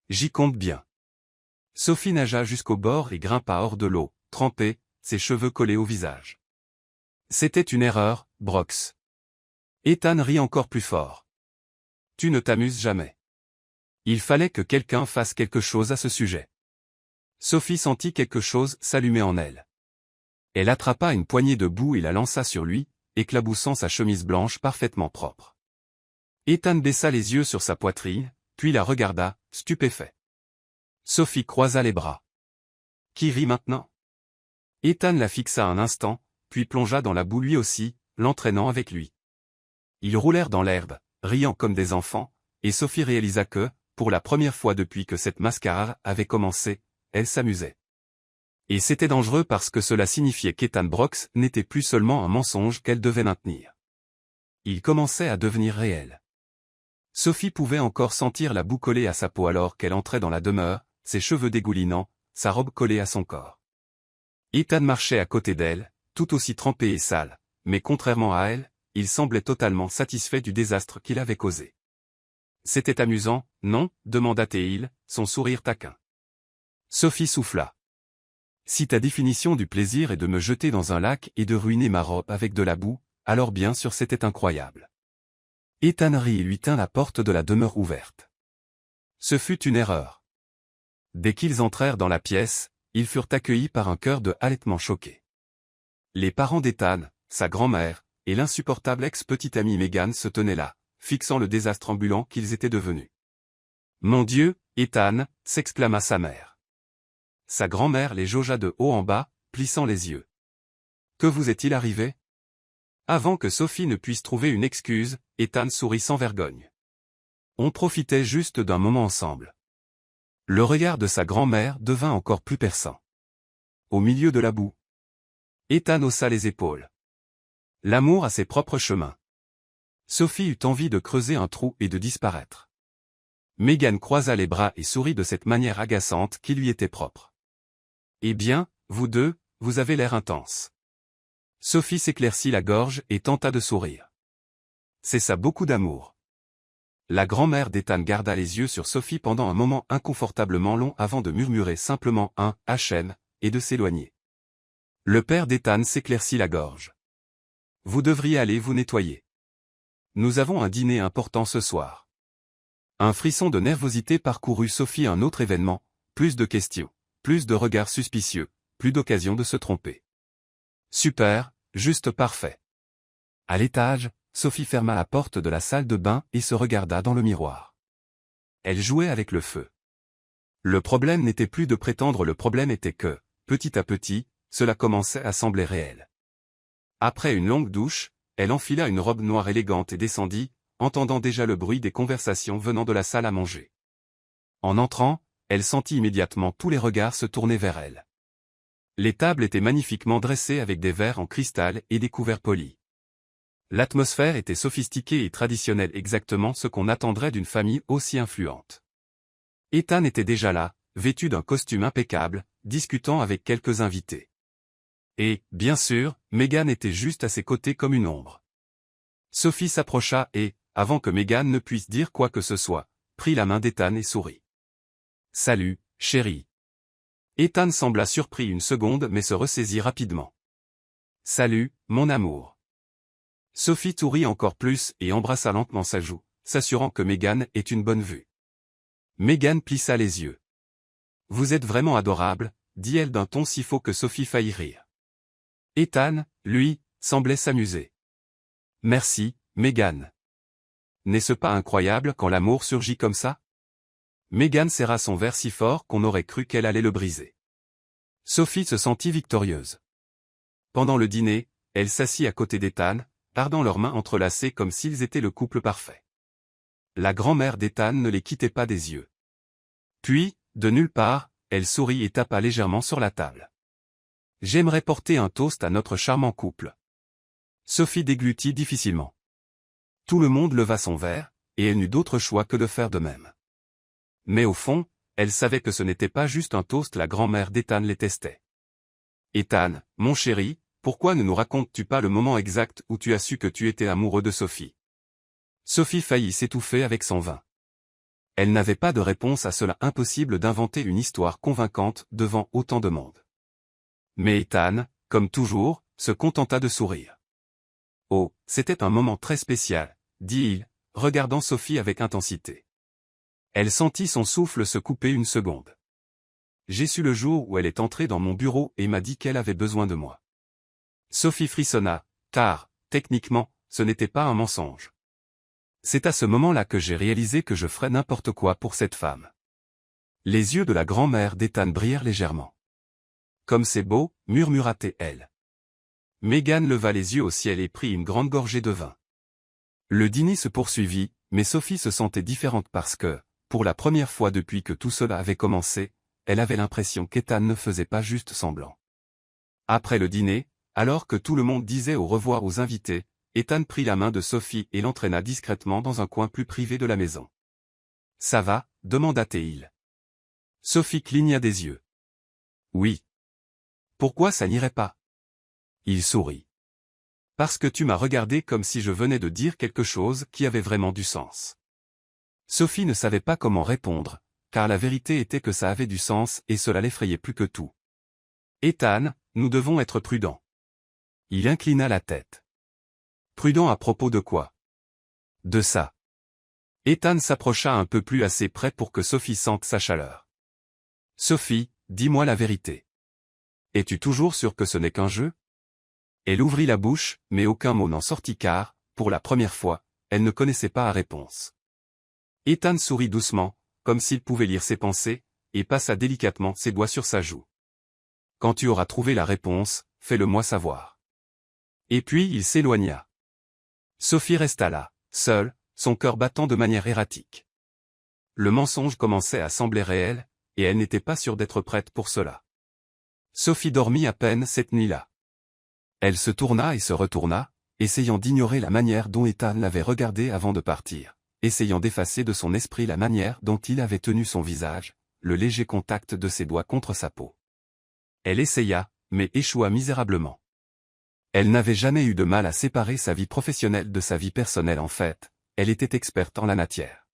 J'y compte bien. Sophie nagea jusqu'au bord et grimpa hors de l'eau, trempée, ses cheveux collés au visage. C'était une erreur, Brox. Ethan rit encore plus fort. Tu ne t'amuses jamais. Il fallait que quelqu'un fasse quelque chose à ce sujet. Sophie sentit quelque chose s'allumer en elle. Elle attrapa une poignée de boue et la lança sur lui, éclaboussant sa chemise blanche parfaitement propre. Ethan baissa les yeux sur sa poitrine, puis la regarda, stupéfait. Sophie croisa les bras. Qui rit maintenant? Ethan la fixa un instant, puis plongea dans la boue lui aussi, l'entraînant avec lui. Ils roulèrent dans l'herbe, riant comme des enfants, et Sophie réalisa que, pour la première fois depuis que cette mascarade avait commencé, elle s'amusait. Et c'était dangereux parce que cela signifiait qu'Ethan Brox n'était plus seulement un mensonge qu'elle devait maintenir. Il commençait à devenir réel. Sophie pouvait encore sentir la boue collée à sa peau alors qu'elle entrait dans la demeure, ses cheveux dégoulinants, sa robe collée à son corps. Ethan marchait à côté d'elle, tout aussi trempé et sale, mais contrairement à elle, il semblait totalement satisfait du désastre qu'il avait causé. C'était amusant, non? Demanda-t-il, son sourire taquin. Sophie souffla. Si ta définition du plaisir est de me jeter dans un lac et de ruiner ma robe avec de la boue, alors bien sûr c'était incroyable. Ethan rit et lui tint la porte de la demeure ouverte. Ce fut une erreur. Dès qu'ils entrèrent dans la pièce, ils furent accueillis par un chœur de halètements choqués. Les parents d'Ethan, sa grand-mère, et l'insupportable ex-petite amie Megan se tenaient là, fixant le désastre ambulant qu'ils étaient devenus. « Mon Dieu, Ethan !» s'exclama sa mère. Sa grand-mère les jaugea de haut en bas, plissant les yeux. « Que vous est-il arrivé ?» Avant que Sophie ne puisse trouver une excuse, Ethan sourit sans vergogne. On profitait juste d'un moment ensemble. Le regard de sa grand-mère devint encore plus perçant. Au milieu de la boue. Ethan haussa les épaules. L'amour a ses propres chemins. Sophie eut envie de creuser un trou et de disparaître. Megan croisa les bras et sourit de cette manière agaçante qui lui était propre. Eh bien, vous deux, vous avez l'air intense. Sophie s'éclaircit la gorge et tenta de sourire. C'est ça beaucoup d'amour. La grand-mère d'Ethan garda les yeux sur Sophie pendant un moment inconfortablement long avant de murmurer simplement un « HM » et de s'éloigner. Le père d'Ethan s'éclaircit la gorge. « Vous devriez aller vous nettoyer. Nous avons un dîner important ce soir. » Un frisson de nervosité parcourut Sophie. Un autre événement, plus de questions, plus de regards suspicieux, plus d'occasions de se tromper. Super, juste parfait. À l'étage, Sophie ferma la porte de la salle de bain et se regarda dans le miroir. Elle jouait avec le feu. Le problème n'était plus de prétendre, le problème était que, petit à petit, cela commençait à sembler réel. Après une longue douche, elle enfila une robe noire élégante et descendit, entendant déjà le bruit des conversations venant de la salle à manger. En entrant, elle sentit immédiatement tous les regards se tourner vers elle. Les tables étaient magnifiquement dressées avec des verres en cristal et des couverts polis. L'atmosphère était sophistiquée et traditionnelle, exactement ce qu'on attendrait d'une famille aussi influente. Ethan était déjà là, vêtu d'un costume impeccable, discutant avec quelques invités. Et, bien sûr, Meghan était juste à ses côtés comme une ombre. Sophie s'approcha et, avant que Meghan ne puisse dire quoi que ce soit, prit la main d'Ethan et sourit. « Salut, chérie. » Ethan sembla surpris une seconde mais se ressaisit rapidement. « Salut, mon amour. » Sophie sourit encore plus et embrassa lentement sa joue, s'assurant que Meghan ait une bonne vue. Meghan plissa les yeux. « Vous êtes vraiment adorable, » dit-elle d'un ton si faux que Sophie faillit rire. Ethan, lui, semblait s'amuser. « Merci, Meghan. N'est-ce pas incroyable quand l'amour surgit comme ça ?» Meghan serra son verre si fort qu'on aurait cru qu'elle allait le briser. Sophie se sentit victorieuse. Pendant le dîner, elle s'assit à côté d'Ethan, gardant leurs mains entrelacées comme s'ils étaient le couple parfait. La grand-mère d'Ethan ne les quittait pas des yeux. Puis, de nulle part, elle sourit et tapa légèrement sur la table. « J'aimerais porter un toast à notre charmant couple. » Sophie déglutit difficilement. Tout le monde leva son verre, et elle n'eut d'autre choix que de faire de même. Mais au fond, elle savait que ce n'était pas juste un toast, la grand-mère d'Ethan les testait. « Ethan, mon chéri, pourquoi ne nous racontes-tu pas le moment exact où tu as su que tu étais amoureux de Sophie ?» Sophie faillit s'étouffer avec son vin. Elle n'avait pas de réponse à cela, impossible d'inventer une histoire convaincante devant autant de monde. Mais Ethan, comme toujours, se contenta de sourire. « Oh, c'était un moment très spécial, » dit-il, regardant Sophie avec intensité. Elle sentit son souffle se couper une seconde. « J'ai su le jour où elle est entrée dans mon bureau et m'a dit qu'elle avait besoin de moi. » Sophie frissonna, car, techniquement, ce n'était pas un mensonge. C'est à ce moment-là que j'ai réalisé que je ferais n'importe quoi pour cette femme. Les yeux de la grand-mère d'Ethan brillèrent légèrement. « Comme c'est beau, » murmura-t-elle. Meghan leva les yeux au ciel et prit une grande gorgée de vin. Le dîner se poursuivit, mais Sophie se sentait différente parce que, pour la première fois depuis que tout cela avait commencé, elle avait l'impression qu'Ethan ne faisait pas juste semblant. Après le dîner, alors que tout le monde disait au revoir aux invités, Ethan prit la main de Sophie et l'entraîna discrètement dans un coin plus privé de la maison. « Ça va ?» demanda-t-il. Sophie cligna des yeux. « Oui. »« Pourquoi ça n'irait pas ?» Il sourit. « Parce que tu m'as regardé comme si je venais de dire quelque chose qui avait vraiment du sens. » Sophie ne savait pas comment répondre, car la vérité était que ça avait du sens et cela l'effrayait plus que tout. « Ethan, nous devons être prudents. » Il inclina la tête. « Prudent à propos de quoi ?»« De ça. » Ethan s'approcha un peu plus assez près pour que Sophie sente sa chaleur. « Sophie, dis-moi la vérité. Es-tu toujours sûre que ce n'est qu'un jeu ?» Elle ouvrit la bouche, mais aucun mot n'en sortit car, pour la première fois, elle ne connaissait pas la réponse. Ethan sourit doucement, comme s'il pouvait lire ses pensées, et passa délicatement ses doigts sur sa joue. « Quand tu auras trouvé la réponse, fais-le-moi savoir. » Et puis il s'éloigna. Sophie resta là, seule, son cœur battant de manière erratique. Le mensonge commençait à sembler réel, et elle n'était pas sûre d'être prête pour cela. Sophie dormit à peine cette nuit-là. Elle se tourna et se retourna, essayant d'ignorer la manière dont Ethan l'avait regardée avant de partir, essayant d'effacer de son esprit la manière dont il avait tenu son visage, le léger contact de ses doigts contre sa peau. Elle essaya, mais échoua misérablement. Elle n'avait jamais eu de mal à séparer sa vie professionnelle de sa vie personnelle en fait, elle était experte en la matière.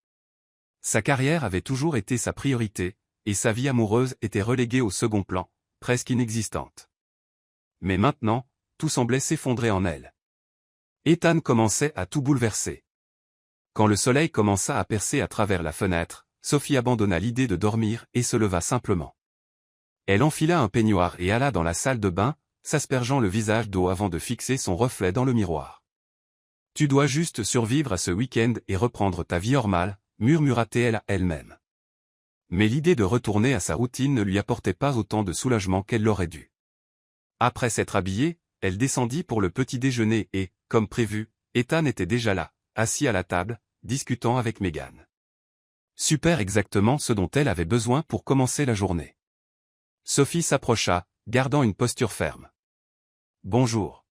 Sa carrière avait toujours été sa priorité, et sa vie amoureuse était reléguée au second plan, presque inexistante. Mais maintenant, tout semblait s'effondrer en elle. Ethan commençait à tout bouleverser. Quand le soleil commença à percer à travers la fenêtre, Sophie abandonna l'idée de dormir et se leva simplement. Elle enfila un peignoir et alla dans la salle de bain, s'aspergeant le visage d'eau avant de fixer son reflet dans le miroir. « Tu dois juste survivre à ce week-end et reprendre ta vie normale, » murmura-t-elle à elle-même. Mais l'idée de retourner à sa routine ne lui apportait pas autant de soulagement qu'elle l'aurait dû. Après s'être habillée, elle descendit pour le petit déjeuner et, comme prévu, Ethan était déjà là, assis à la table, discutant avec Megan. Super, exactement ce dont elle avait besoin pour commencer la journée. Sophie s'approcha, gardant une posture ferme. « Bonjour. »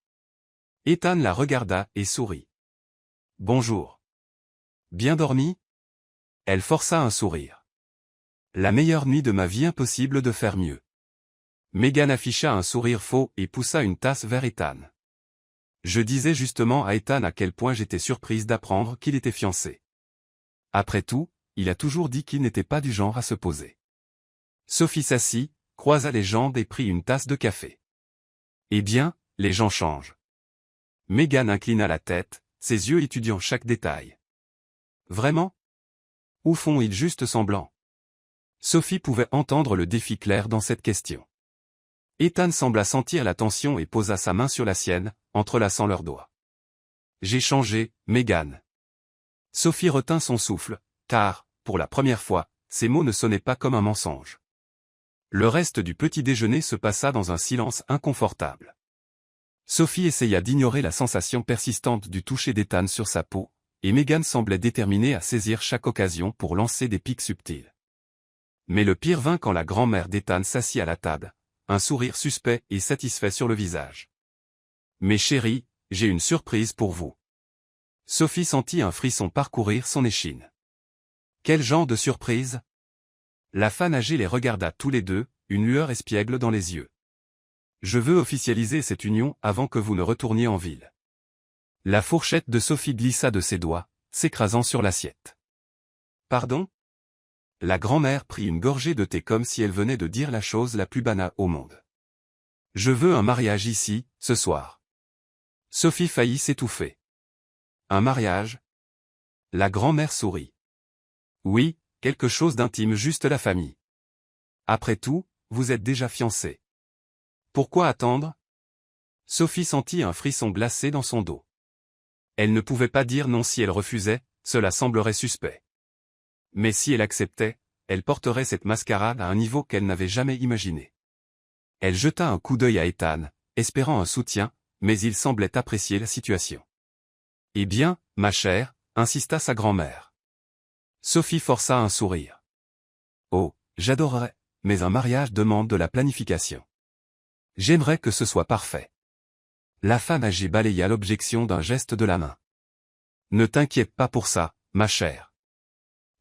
Ethan la regarda et sourit. « Bonjour. Bien dormi ?» Elle força un sourire. « La meilleure nuit de ma vie, impossible de faire mieux. » Megan afficha un sourire faux et poussa une tasse vers Ethan. « Je disais justement à Ethan à quel point j'étais surprise d'apprendre qu'il était fiancé. Après tout, il a toujours dit qu'il n'était pas du genre à se poser. » Sophie s'assit, croisa les jambes et prit une tasse de café. « Eh bien, les gens changent. » Megan inclina la tête, ses yeux étudiant chaque détail. « Vraiment ? Ou font-ils juste semblant ?» Sophie pouvait entendre le défi clair dans cette question. Ethan sembla sentir la tension et posa sa main sur la sienne, entrelaçant leurs doigts. « J'ai changé, Megan. » Sophie retint son souffle, car, pour la première fois, ces mots ne sonnaient pas comme un mensonge. Le reste du petit déjeuner se passa dans un silence inconfortable. Sophie essaya d'ignorer la sensation persistante du toucher d'Ethan sur sa peau, et Megan semblait déterminée à saisir chaque occasion pour lancer des pics subtils. Mais le pire vint quand la grand-mère d'Ethan s'assit à la table, un sourire suspect et satisfait sur le visage. « Mes chéris, j'ai une surprise pour vous. » Sophie sentit un frisson parcourir son échine. « Quel genre de surprise ?» La femme âgée les regarda tous les deux, une lueur espiègle dans les yeux. « Je veux officialiser cette union avant que vous ne retourniez en ville. » La fourchette de Sophie glissa de ses doigts, s'écrasant sur l'assiette. « Pardon ?» La grand-mère prit une gorgée de thé comme si elle venait de dire la chose la plus banale au monde. « Je veux un mariage ici, ce soir. » Sophie faillit s'étouffer. « Un mariage ?» La grand-mère sourit. « Oui, quelque chose d'intime, juste la famille. Après tout, vous êtes déjà fiancés. Pourquoi attendre ?» Sophie sentit un frisson glacé dans son dos. Elle ne pouvait pas dire non si elle refusait, cela semblerait suspect. Mais si elle acceptait, elle porterait cette mascarade à un niveau qu'elle n'avait jamais imaginé. Elle jeta un coup d'œil à Ethan, espérant un soutien, mais il semblait apprécier la situation. « Eh bien, ma chère, » insista sa grand-mère. Sophie força un sourire. « Oh, j'adorerais, mais un mariage demande de la planification. J'aimerais que ce soit parfait. » La femme âgée balaya l'objection d'un geste de la main. « Ne t'inquiète pas pour ça, ma chère.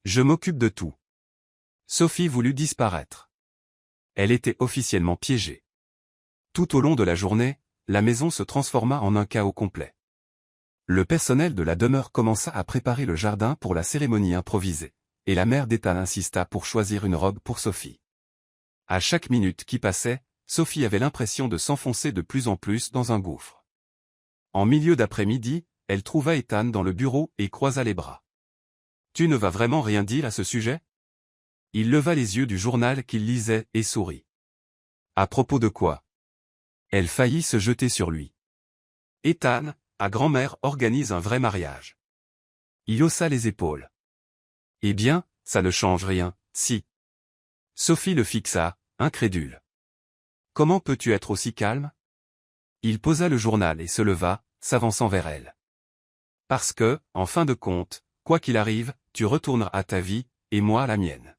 Je m'occupe de tout. » Sophie voulut disparaître. Elle était officiellement piégée. Tout au long de la journée, la maison se transforma en un chaos complet. Le personnel de la demeure commença à préparer le jardin pour la cérémonie improvisée, et la mère d'Ethan insista pour choisir une robe pour Sophie. À chaque minute qui passait, Sophie avait l'impression de s'enfoncer de plus en plus dans un gouffre. En milieu d'après-midi, elle trouva Ethan dans le bureau et croisa les bras. « Tu ne vas vraiment rien dire à ce sujet ?» Il leva les yeux du journal qu'il lisait et sourit. « À propos de quoi ?» Elle faillit se jeter sur lui. « Ethan, à grand-mère organise un vrai mariage. » Il haussa les épaules. « Eh bien, ça ne change rien, si. » Sophie le fixa, incrédule. « Comment peux-tu être aussi calme ?» Il posa le journal et se leva, s'avançant vers elle. « Parce que, en fin de compte, quoi qu'il arrive, tu retourneras à ta vie, et moi à la mienne. »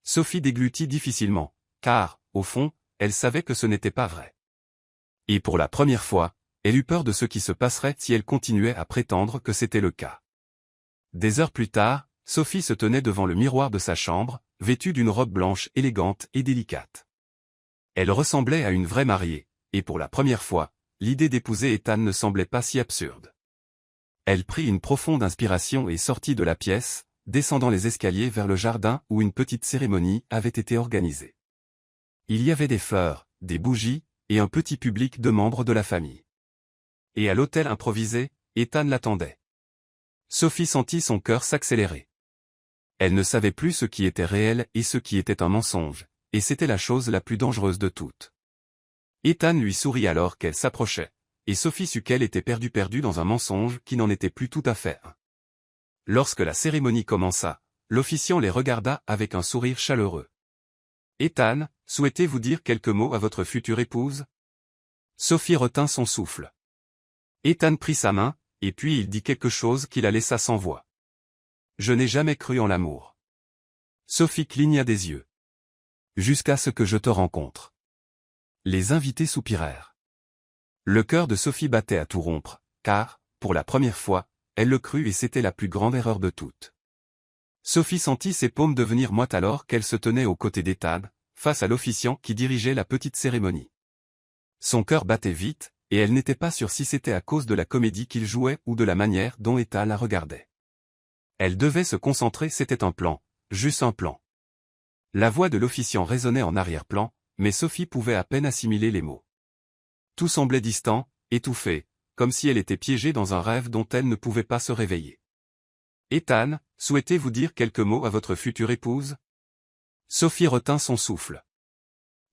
Sophie déglutit difficilement, car, au fond, elle savait que ce n'était pas vrai. Et pour la première fois, elle eut peur de ce qui se passerait si elle continuait à prétendre que c'était le cas. Des heures plus tard, Sophie se tenait devant le miroir de sa chambre, vêtue d'une robe blanche élégante et délicate. Elle ressemblait à une vraie mariée, et pour la première fois, l'idée d'épouser Ethan ne semblait pas si absurde. Elle prit une profonde inspiration et sortit de la pièce, descendant les escaliers vers le jardin où une petite cérémonie avait été organisée. Il y avait des fleurs, des bougies, et un petit public de membres de la famille. Et à l'hôtel improvisé, Ethan l'attendait. Sophie sentit son cœur s'accélérer. Elle ne savait plus ce qui était réel et ce qui était un mensonge, et c'était la chose la plus dangereuse de toutes. Ethan lui sourit alors qu'elle s'approchait, et Sophie sut qu'elle était perdue dans un mensonge qui n'en était plus tout à fait un. Lorsque la cérémonie commença, l'officiant les regarda avec un sourire chaleureux. « Ethan, souhaitez-vous dire quelques mots à votre future épouse ?» Sophie retint son souffle. Ethan prit sa main, et puis il dit quelque chose qui la laissa sans voix. « Je n'ai jamais cru en l'amour. » Sophie cligna des yeux. « Jusqu'à ce que je te rencontre. » Les invités soupirèrent. Le cœur de Sophie battait à tout rompre, car, pour la première fois, elle le crut et c'était la plus grande erreur de toutes. Sophie sentit ses paumes devenir moites alors qu'elle se tenait aux côtés d'Ethan, face à l'officiant qui dirigeait la petite cérémonie. Son cœur battait vite, et elle n'était pas sûre si c'était à cause de la comédie qu'il jouait ou de la manière dont Ethan la regardait. Elle devait se concentrer, c'était un plan, juste un plan. La voix de l'officiant résonnait en arrière-plan, mais Sophie pouvait à peine assimiler les mots. Tout semblait distant, étouffé, comme si elle était piégée dans un rêve dont elle ne pouvait pas se réveiller. « Ethan, souhaitez-vous dire quelques mots à votre future épouse ?» Sophie retint son souffle.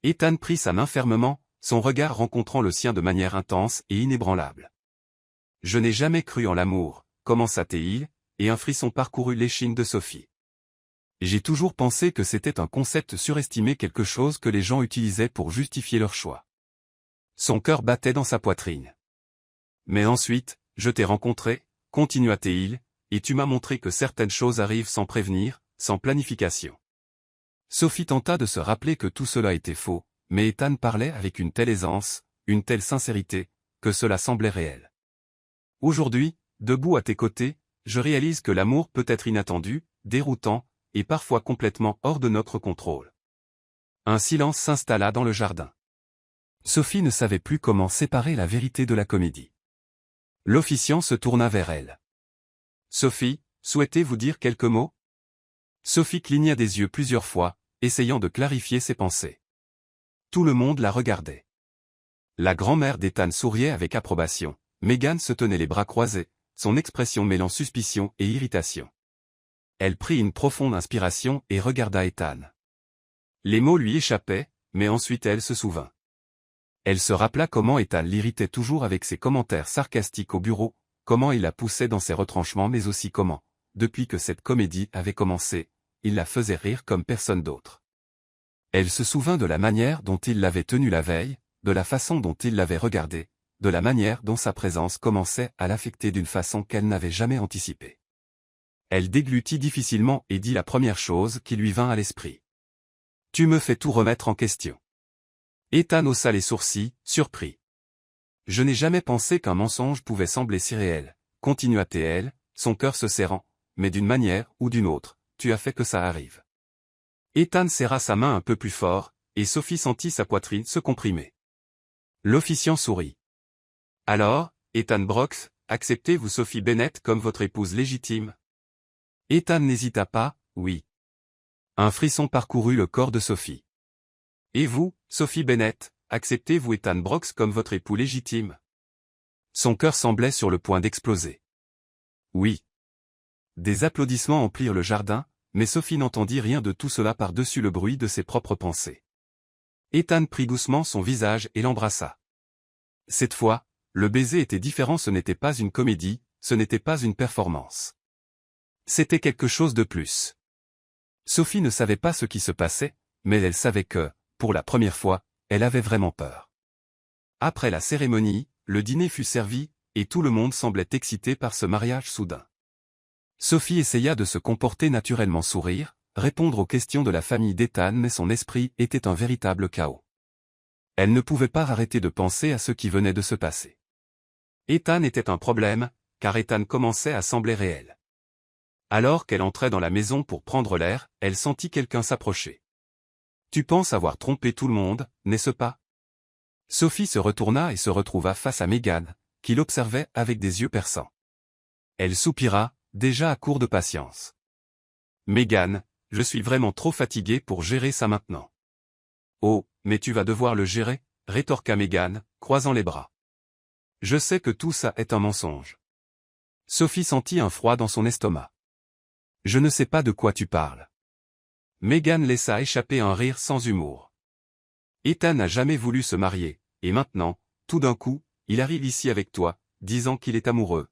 Ethan prit sa main fermement, son regard rencontrant le sien de manière intense et inébranlable. « Je n'ai jamais cru en l'amour, » commença-t-il, et un frisson parcourut l'échine de Sophie. « J'ai toujours pensé que c'était un concept surestimé, quelque chose que les gens utilisaient pour justifier leur choix. » Son cœur battait dans sa poitrine. « Mais ensuite, je t'ai rencontré, » continua-t-il, « et tu m'as montré que certaines choses arrivent sans prévenir, sans planification. » Sophie tenta de se rappeler que tout cela était faux, mais Ethan parlait avec une telle aisance, une telle sincérité, que cela semblait réel. « Aujourd'hui, debout à tes côtés, je réalise que l'amour peut être inattendu, déroutant, et parfois complètement hors de notre contrôle. » Un silence s'installa dans le jardin. Sophie ne savait plus comment séparer la vérité de la comédie. L'officiant se tourna vers elle. « Sophie, souhaitez-vous dire quelques mots ?» Sophie cligna des yeux plusieurs fois, essayant de clarifier ses pensées. Tout le monde la regardait. La grand-mère d'Ethan souriait avec approbation. Megan se tenait les bras croisés, son expression mêlant suspicion et irritation. Elle prit une profonde inspiration et regarda Ethan. Les mots lui échappaient, mais ensuite elle se souvint. Elle se rappela comment Ethan l'irritait toujours avec ses commentaires sarcastiques au bureau, comment il la poussait dans ses retranchements, mais aussi comment, depuis que cette comédie avait commencé, il la faisait rire comme personne d'autre. Elle se souvint de la manière dont il l'avait tenue la veille, de la façon dont il l'avait regardée, de la manière dont sa présence commençait à l'affecter d'une façon qu'elle n'avait jamais anticipée. Elle déglutit difficilement et dit la première chose qui lui vint à l'esprit. « Tu me fais tout remettre en question. » Ethan haussa les sourcils, surpris. « Je n'ai jamais pensé qu'un mensonge pouvait sembler si réel, » continua-t-elle, son cœur se serrant, « mais d'une manière ou d'une autre, tu as fait que ça arrive. » Ethan serra sa main un peu plus fort, et Sophie sentit sa poitrine se comprimer. L'officiant sourit. « Alors, Ethan Brooks, acceptez-vous Sophie Bennett comme votre épouse légitime ?» Ethan n'hésita pas, « Oui. » Un frisson parcourut le corps de Sophie. « Et vous, Sophie Bennett, acceptez-vous Ethan Brooks comme votre époux légitime ?» Son cœur semblait sur le point d'exploser. « Oui. » Des applaudissements emplirent le jardin, mais Sophie n'entendit rien de tout cela par-dessus le bruit de ses propres pensées. Ethan prit doucement son visage et l'embrassa. Cette fois, le baiser était différent, ce n'était pas une comédie, ce n'était pas une performance. C'était quelque chose de plus. Sophie ne savait pas ce qui se passait, mais elle savait que, pour la première fois, elle avait vraiment peur. Après la cérémonie, le dîner fut servi, et tout le monde semblait excité par ce mariage soudain. Sophie essaya de se comporter naturellement, sourire, répondre aux questions de la famille d'Ethan, mais son esprit était un véritable chaos. Elle ne pouvait pas arrêter de penser à ce qui venait de se passer. Ethan était un problème, car Ethan commençait à sembler réel. Alors qu'elle entrait dans la maison pour prendre l'air, elle sentit quelqu'un s'approcher. « Tu penses avoir trompé tout le monde, n'est-ce pas ?» Sophie se retourna et se retrouva face à Megan, qui l'observait avec des yeux perçants. Elle soupira, déjà à court de patience. Megan, je suis vraiment trop fatigué pour gérer ça maintenant. Oh, mais tu vas devoir le gérer, rétorqua Megan, croisant les bras. Je sais que tout ça est un mensonge. Sophie sentit un froid dans son estomac. Je ne sais pas de quoi tu parles. Megan laissa échapper un rire sans humour. Ethan n'a jamais voulu se marier, et maintenant, tout d'un coup, il arrive ici avec toi, disant qu'il est amoureux.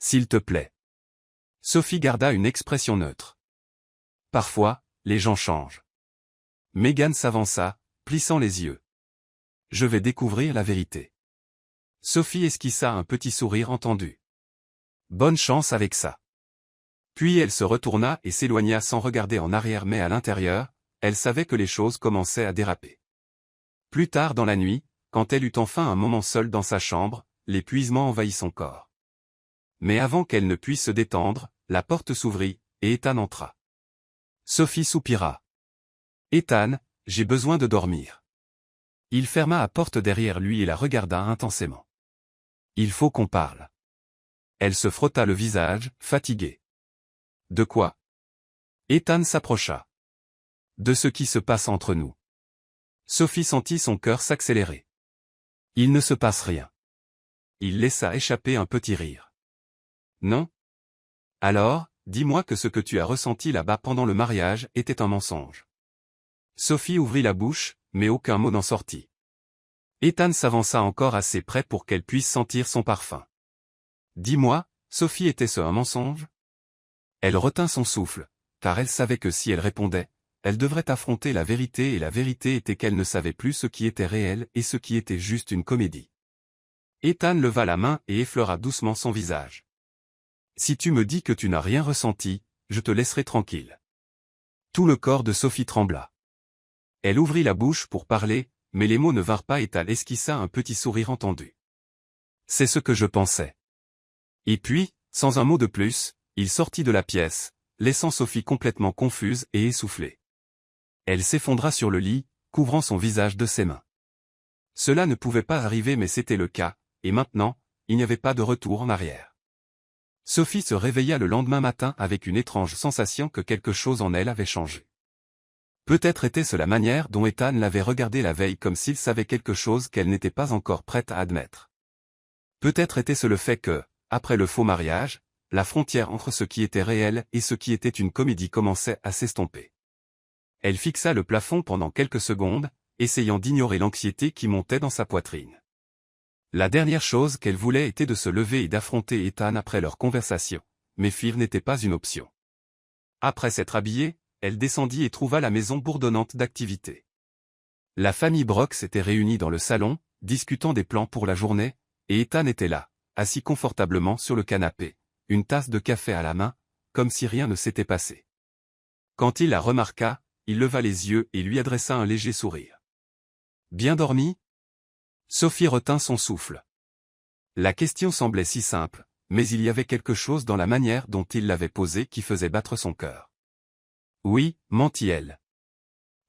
S'il te plaît. Sophie garda une expression neutre. Parfois, les gens changent. Megan s'avança, plissant les yeux. Je vais découvrir la vérité. Sophie esquissa un petit sourire entendu. Bonne chance avec ça. Puis elle se retourna et s'éloigna sans regarder en arrière, mais à l'intérieur, elle savait que les choses commençaient à déraper. Plus tard dans la nuit, quand elle eut enfin un moment seule dans sa chambre, l'épuisement envahit son corps. Mais avant qu'elle ne puisse se détendre, la porte s'ouvrit, et Ethan entra. Sophie soupira. « Ethan, j'ai besoin de dormir. » Il ferma la porte derrière lui et la regarda intensément. « Il faut qu'on parle. » Elle se frotta le visage, fatiguée. « De quoi ?» Ethan s'approcha. « De ce qui se passe entre nous. » Sophie sentit son cœur s'accélérer. « Il ne se passe rien. » Il laissa échapper un petit rire. « Non ? Alors, dis-moi que ce que tu as ressenti là-bas pendant le mariage était un mensonge. » Sophie ouvrit la bouche, mais aucun mot n'en sortit. Ethan s'avança encore assez près pour qu'elle puisse sentir son parfum. « Dis-moi, Sophie, était-ce un mensonge ?» Elle retint son souffle, car elle savait que si elle répondait, elle devrait affronter la vérité, et la vérité était qu'elle ne savait plus ce qui était réel et ce qui était juste une comédie. Ethan leva la main et effleura doucement son visage. « Si tu me dis que tu n'as rien ressenti, je te laisserai tranquille. » Tout le corps de Sophie trembla. Elle ouvrit la bouche pour parler, mais les mots ne vinrent pas et Ethan esquissa un petit sourire entendu. « C'est ce que je pensais. » Et puis, sans un mot de plus, il sortit de la pièce, laissant Sophie complètement confuse et essoufflée. Elle s'effondra sur le lit, couvrant son visage de ses mains. Cela ne pouvait pas arriver, mais c'était le cas, et maintenant, il n'y avait pas de retour en arrière. Sophie se réveilla le lendemain matin avec une étrange sensation que quelque chose en elle avait changé. Peut-être était-ce la manière dont Ethan l'avait regardée la veille, comme s'il savait quelque chose qu'elle n'était pas encore prête à admettre. Peut-être était-ce le fait que, après le faux mariage, la frontière entre ce qui était réel et ce qui était une comédie commençait à s'estomper. Elle fixa le plafond pendant quelques secondes, essayant d'ignorer l'anxiété qui montait dans sa poitrine. La dernière chose qu'elle voulait était de se lever et d'affronter Ethan après leur conversation, mais fuir n'était pas une option. Après s'être habillée, elle descendit et trouva la maison bourdonnante d'activités. La famille Brock s'était réunie dans le salon, discutant des plans pour la journée, et Ethan était là, assis confortablement sur le canapé, une tasse de café à la main, comme si rien ne s'était passé. Quand il la remarqua, il leva les yeux et lui adressa un léger sourire. « Bien dormi ?» Sophie retint son souffle. La question semblait si simple, mais il y avait quelque chose dans la manière dont il l'avait posée qui faisait battre son cœur. « Oui, mentit-elle. »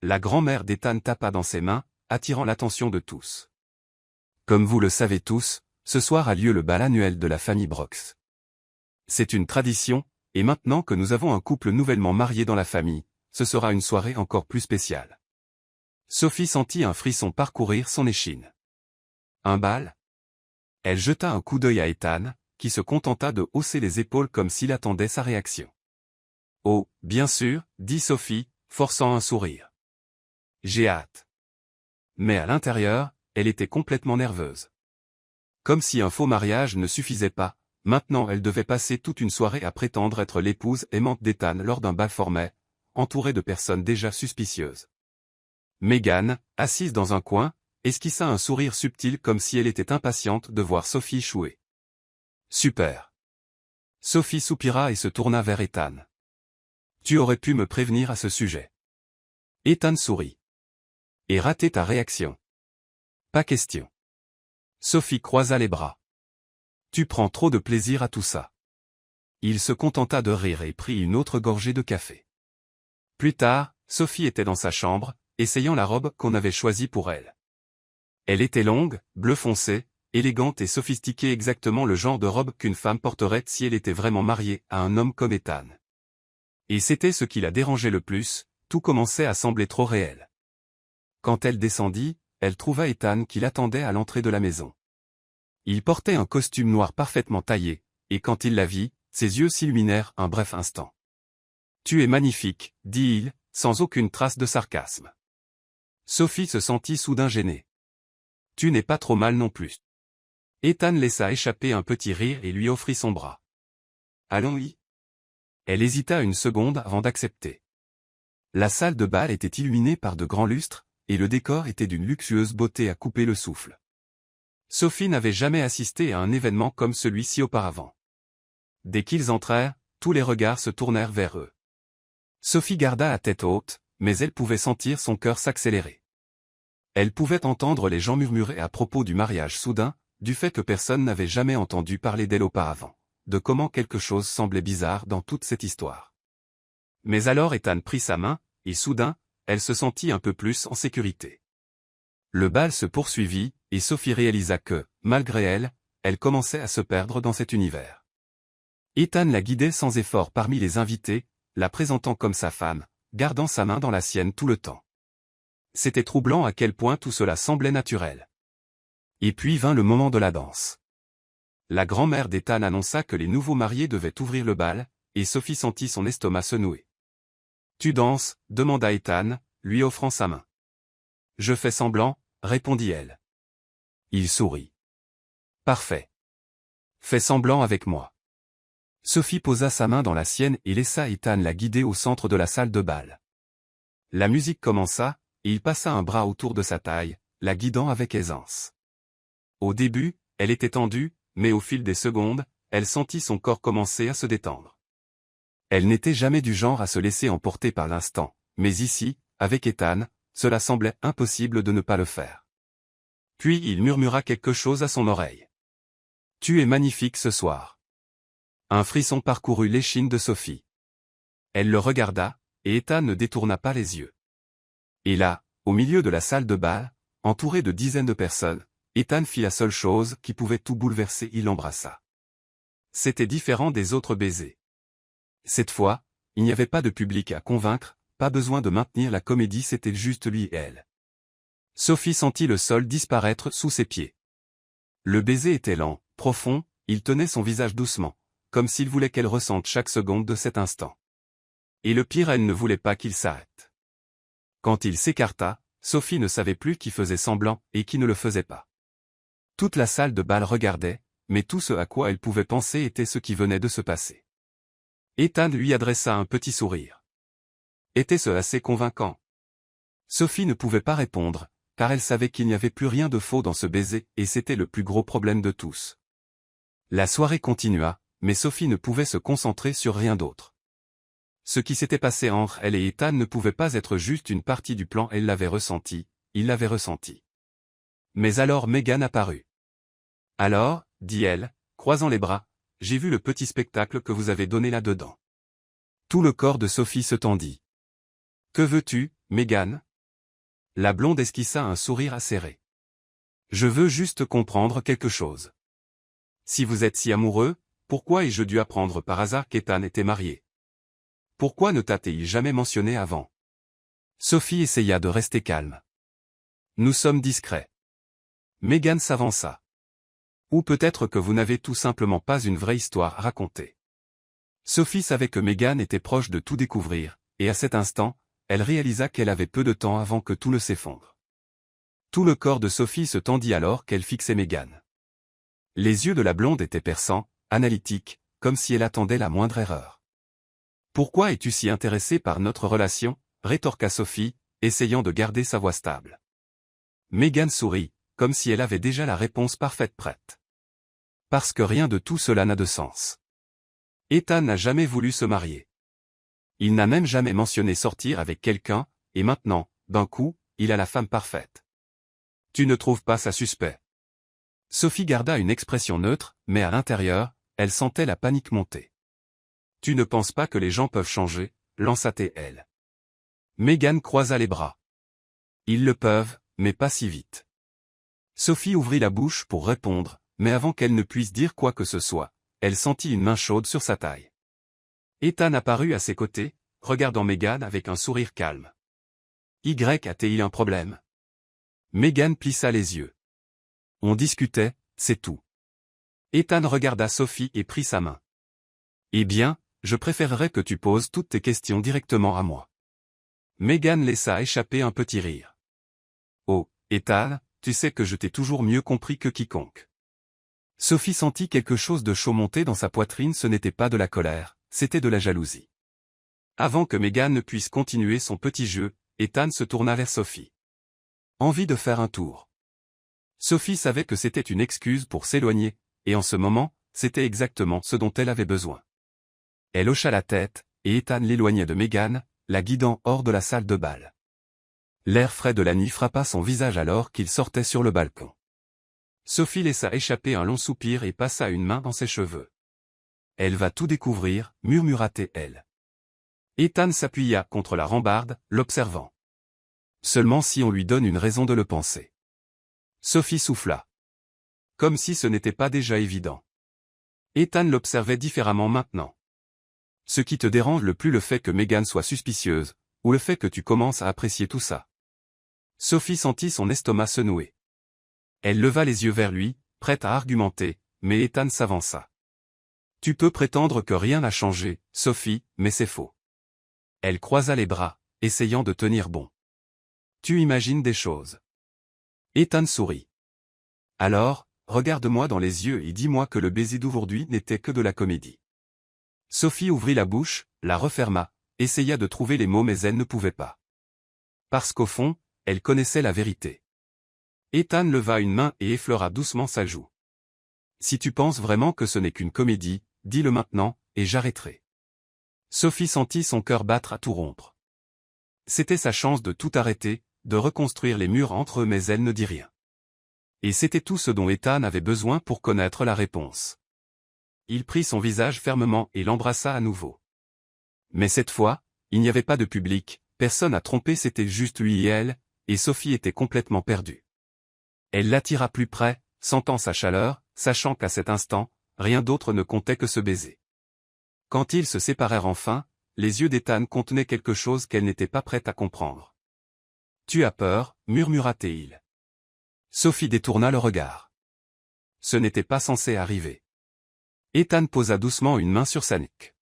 La grand-mère d'Ethan tapa dans ses mains, attirant l'attention de tous. « Comme vous le savez tous, ce soir a lieu le bal annuel de la famille Brooks. C'est une tradition, et maintenant que nous avons un couple nouvellement marié dans la famille, ce sera une soirée encore plus spéciale. » Sophie sentit un frisson parcourir son échine. « Un bal ?» Elle jeta un coup d'œil à Ethan, qui se contenta de hausser les épaules comme s'il attendait sa réaction. « Oh, bien sûr, » dit Sophie, forçant un sourire. « J'ai hâte. » Mais à l'intérieur, elle était complètement nerveuse. Comme si un faux mariage ne suffisait pas, maintenant elle devait passer toute une soirée à prétendre être l'épouse aimante d'Ethan lors d'un bal formel, entourée de personnes déjà suspicieuses. Megan, assise dans un coin, esquissa un sourire subtil comme si elle était impatiente de voir Sophie échouer. « Super. » Sophie soupira et se tourna vers Ethan. « Tu aurais pu me prévenir à ce sujet. » Ethan sourit. « Et rater ta réaction. » Pas question. Sophie croisa les bras. « Tu prends trop de plaisir à tout ça. » Il se contenta de rire et prit une autre gorgée de café. Plus tard, Sophie était dans sa chambre, essayant la robe qu'on avait choisie pour elle. Elle était longue, bleu foncé, élégante et sophistiquée, exactement le genre de robe qu'une femme porterait si elle était vraiment mariée à un homme comme Ethan. Et c'était ce qui la dérangeait le plus, tout commençait à sembler trop réel. Quand elle descendit, elle trouva Ethan qui l'attendait à l'entrée de la maison. Il portait un costume noir parfaitement taillé, et quand il la vit, ses yeux s'illuminèrent un bref instant. « Tu es magnifique, dit-il, sans aucune trace de sarcasme. Sophie se sentit soudain gênée. « Tu n'es pas trop mal non plus. » Ethan laissa échapper un petit rire et lui offrit son bras. « Allons-y. » Elle hésita une seconde avant d'accepter. La salle de bal était illuminée par de grands lustres, et le décor était d'une luxueuse beauté à couper le souffle. Sophie n'avait jamais assisté à un événement comme celui-ci auparavant. Dès qu'ils entrèrent, tous les regards se tournèrent vers eux. Sophie garda la tête haute, mais elle pouvait sentir son cœur s'accélérer. Elle pouvait entendre les gens murmurer à propos du mariage soudain, du fait que personne n'avait jamais entendu parler d'elle auparavant, de comment quelque chose semblait bizarre dans toute cette histoire. Mais alors Ethan prit sa main, et soudain, elle se sentit un peu plus en sécurité. Le bal se poursuivit, et Sophie réalisa que, malgré elle, elle commençait à se perdre dans cet univers. Ethan la guidait sans effort parmi les invités, la présentant comme sa femme, gardant sa main dans la sienne tout le temps. C'était troublant à quel point tout cela semblait naturel. Et puis vint le moment de la danse. La grand-mère d'Ethan annonça que les nouveaux mariés devaient ouvrir le bal, et Sophie sentit son estomac se nouer. « Tu danses ?» demanda Ethan, lui offrant sa main. « Je fais semblant » répondit-elle. Il sourit. « Parfait. Fais semblant avec moi. » Sophie posa sa main dans la sienne et laissa Ethan la guider au centre de la salle de bal. La musique commença, et il passa un bras autour de sa taille, la guidant avec aisance. Au début, elle était tendue, mais au fil des secondes, elle sentit son corps commencer à se détendre. Elle n'était jamais du genre à se laisser emporter par l'instant, mais ici, avec Ethan, cela semblait impossible de ne pas le faire. Puis il murmura quelque chose à son oreille. « Tu es magnifique ce soir. » Un frisson parcourut l'échine de Sophie. Elle le regarda, et Ethan ne détourna pas les yeux. Et là, au milieu de la salle de bal, entouré de dizaines de personnes, Ethan fit la seule chose qui pouvait tout bouleverser, il l'embrassa. C'était différent des autres baisers. Cette fois, il n'y avait pas de public à convaincre, pas besoin de maintenir la comédie, c'était juste lui et elle. Sophie sentit le sol disparaître sous ses pieds. Le baiser était lent, profond, il tenait son visage doucement, comme s'il voulait qu'elle ressente chaque seconde de cet instant. Et le pire, elle ne voulait pas qu'il s'arrête. Quand il s'écarta, Sophie ne savait plus qui faisait semblant et qui ne le faisait pas. Toute la salle de bal regardait, mais tout ce à quoi elle pouvait penser était ce qui venait de se passer. Ethan lui adressa un petit sourire. Était-ce assez convaincant? Sophie ne pouvait pas répondre, car elle savait qu'il n'y avait plus rien de faux dans ce baiser, et c'était le plus gros problème de tous. La soirée continua, mais Sophie ne pouvait se concentrer sur rien d'autre. Ce qui s'était passé entre elle et Ethan ne pouvait pas être juste une partie du plan, elle l'avait ressenti, il l'avait ressenti. Mais alors Megan apparut. « Alors, dit-elle, croisant les bras, j'ai vu le petit spectacle que vous avez donné là-dedans. » Tout le corps de Sophie se tendit. « Que veux-tu, Megan ?» La blonde esquissa un sourire acéré. « Je veux juste comprendre quelque chose. Si vous êtes si amoureux, pourquoi ai-je dû apprendre par hasard qu'Ethan était marié? Pourquoi ne t'a-t-il jamais mentionné avant? » Sophie essaya de rester calme. « Nous sommes discrets. » Megan s'avança. « Ou peut-être que vous n'avez tout simplement pas une vraie histoire à raconter. » Sophie savait que Megan était proche de tout découvrir, et à cet instant, elle réalisa qu'elle avait peu de temps avant que tout ne s'effondre. Tout le corps de Sophie se tendit alors qu'elle fixait Megan. Les yeux de la blonde étaient perçants, analytiques, comme si elle attendait la moindre erreur. « Pourquoi es-tu si intéressée par notre relation ?» rétorqua Sophie, essayant de garder sa voix stable. Megan sourit, comme si elle avait déjà la réponse parfaite prête. « Parce que rien de tout cela n'a de sens. Ethan n'a jamais voulu se marier. Il n'a même jamais mentionné sortir avec quelqu'un, et maintenant, d'un coup, il a la femme parfaite. Tu ne trouves pas ça suspect? » Sophie garda une expression neutre, mais à l'intérieur, elle sentait la panique monter. « Tu ne penses pas que les gens peuvent changer ?» lança-t-elle. Megan croisa les bras. « Ils le peuvent, mais pas si vite. » Sophie ouvrit la bouche pour répondre, mais avant qu'elle ne puisse dire quoi que ce soit, elle sentit une main chaude sur sa taille. Ethan apparut à ses côtés, regardant Megan avec un sourire calme. A-t-il un problème? Megan plissa les yeux. On discutait, c'est tout. Ethan regarda Sophie et prit sa main. Eh bien, je préférerais que tu poses toutes tes questions directement à moi. Megan laissa échapper un petit rire. Oh, Ethan, tu sais que je t'ai toujours mieux compris que quiconque. Sophie sentit quelque chose de chaud monter dans sa poitrine. Ce n'était pas de la colère, c'était de la jalousie. Avant que Megan ne puisse continuer son petit jeu, Ethan se tourna vers Sophie. Envie de faire un tour. Sophie savait que c'était une excuse pour s'éloigner, et en ce moment, c'était exactement ce dont elle avait besoin. Elle hocha la tête, et Ethan l'éloignait de Megan, la guidant hors de la salle de bal. L'air frais de la nuit frappa son visage alors qu'il sortait sur le balcon. Sophie laissa échapper un long soupir et passa une main dans ses cheveux. Elle va tout découvrir, murmura-t-elle. Ethan s'appuya contre la rambarde, l'observant. Seulement si on lui donne une raison de le penser. Sophie souffla. Comme si ce n'était pas déjà évident. Ethan l'observait différemment maintenant. Ce qui te dérange le plus, le fait que Megan soit suspicieuse, ou le fait que tu commences à apprécier tout ça? Sophie sentit son estomac se nouer. Elle leva les yeux vers lui, prête à argumenter, mais Ethan s'avança. Tu peux prétendre que rien n'a changé, Sophie, mais c'est faux. Elle croisa les bras, essayant de tenir bon. Tu imagines des choses. Ethan sourit. Alors, regarde-moi dans les yeux et dis-moi que le baiser d'aujourd'hui n'était que de la comédie. Sophie ouvrit la bouche, la referma, essaya de trouver les mots mais elle ne pouvait pas. Parce qu'au fond, elle connaissait la vérité. Ethan leva une main et effleura doucement sa joue. Si tu penses vraiment que ce n'est qu'une comédie, dis-le maintenant, et j'arrêterai. Sophie sentit son cœur battre à tout rompre. C'était sa chance de tout arrêter, de reconstruire les murs entre eux, mais elle ne dit rien. Et c'était tout ce dont Ethan avait besoin pour connaître la réponse. Il prit son visage fermement et l'embrassa à nouveau. Mais cette fois, il n'y avait pas de public, personne à tromper, c'était juste lui et elle, et Sophie était complètement perdue. Elle l'attira plus près, sentant sa chaleur, sachant qu'à cet instant, rien d'autre ne comptait que ce baiser. Quand ils se séparèrent enfin, les yeux d'Ethan contenaient quelque chose qu'elle n'était pas prête à comprendre. Tu as peur, murmura-t-il. Sophie détourna le regard. Ce n'était pas censé arriver. Ethan posa doucement une main sur sa nuque.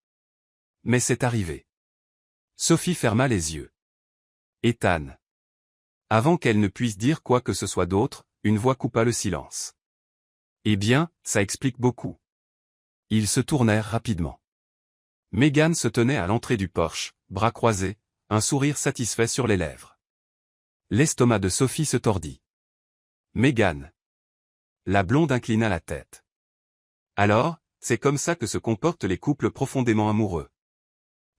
Mais c'est arrivé. Sophie ferma les yeux. Ethan. Avant qu'elle ne puisse dire quoi que ce soit d'autre, une voix coupa le silence. Eh bien, ça explique beaucoup. Ils se tournèrent rapidement. Megan se tenait à l'entrée du porche, bras croisés, un sourire satisfait sur les lèvres. L'estomac de Sophie se tordit. Megan. La blonde inclina la tête. Alors, c'est comme ça que se comportent les couples profondément amoureux.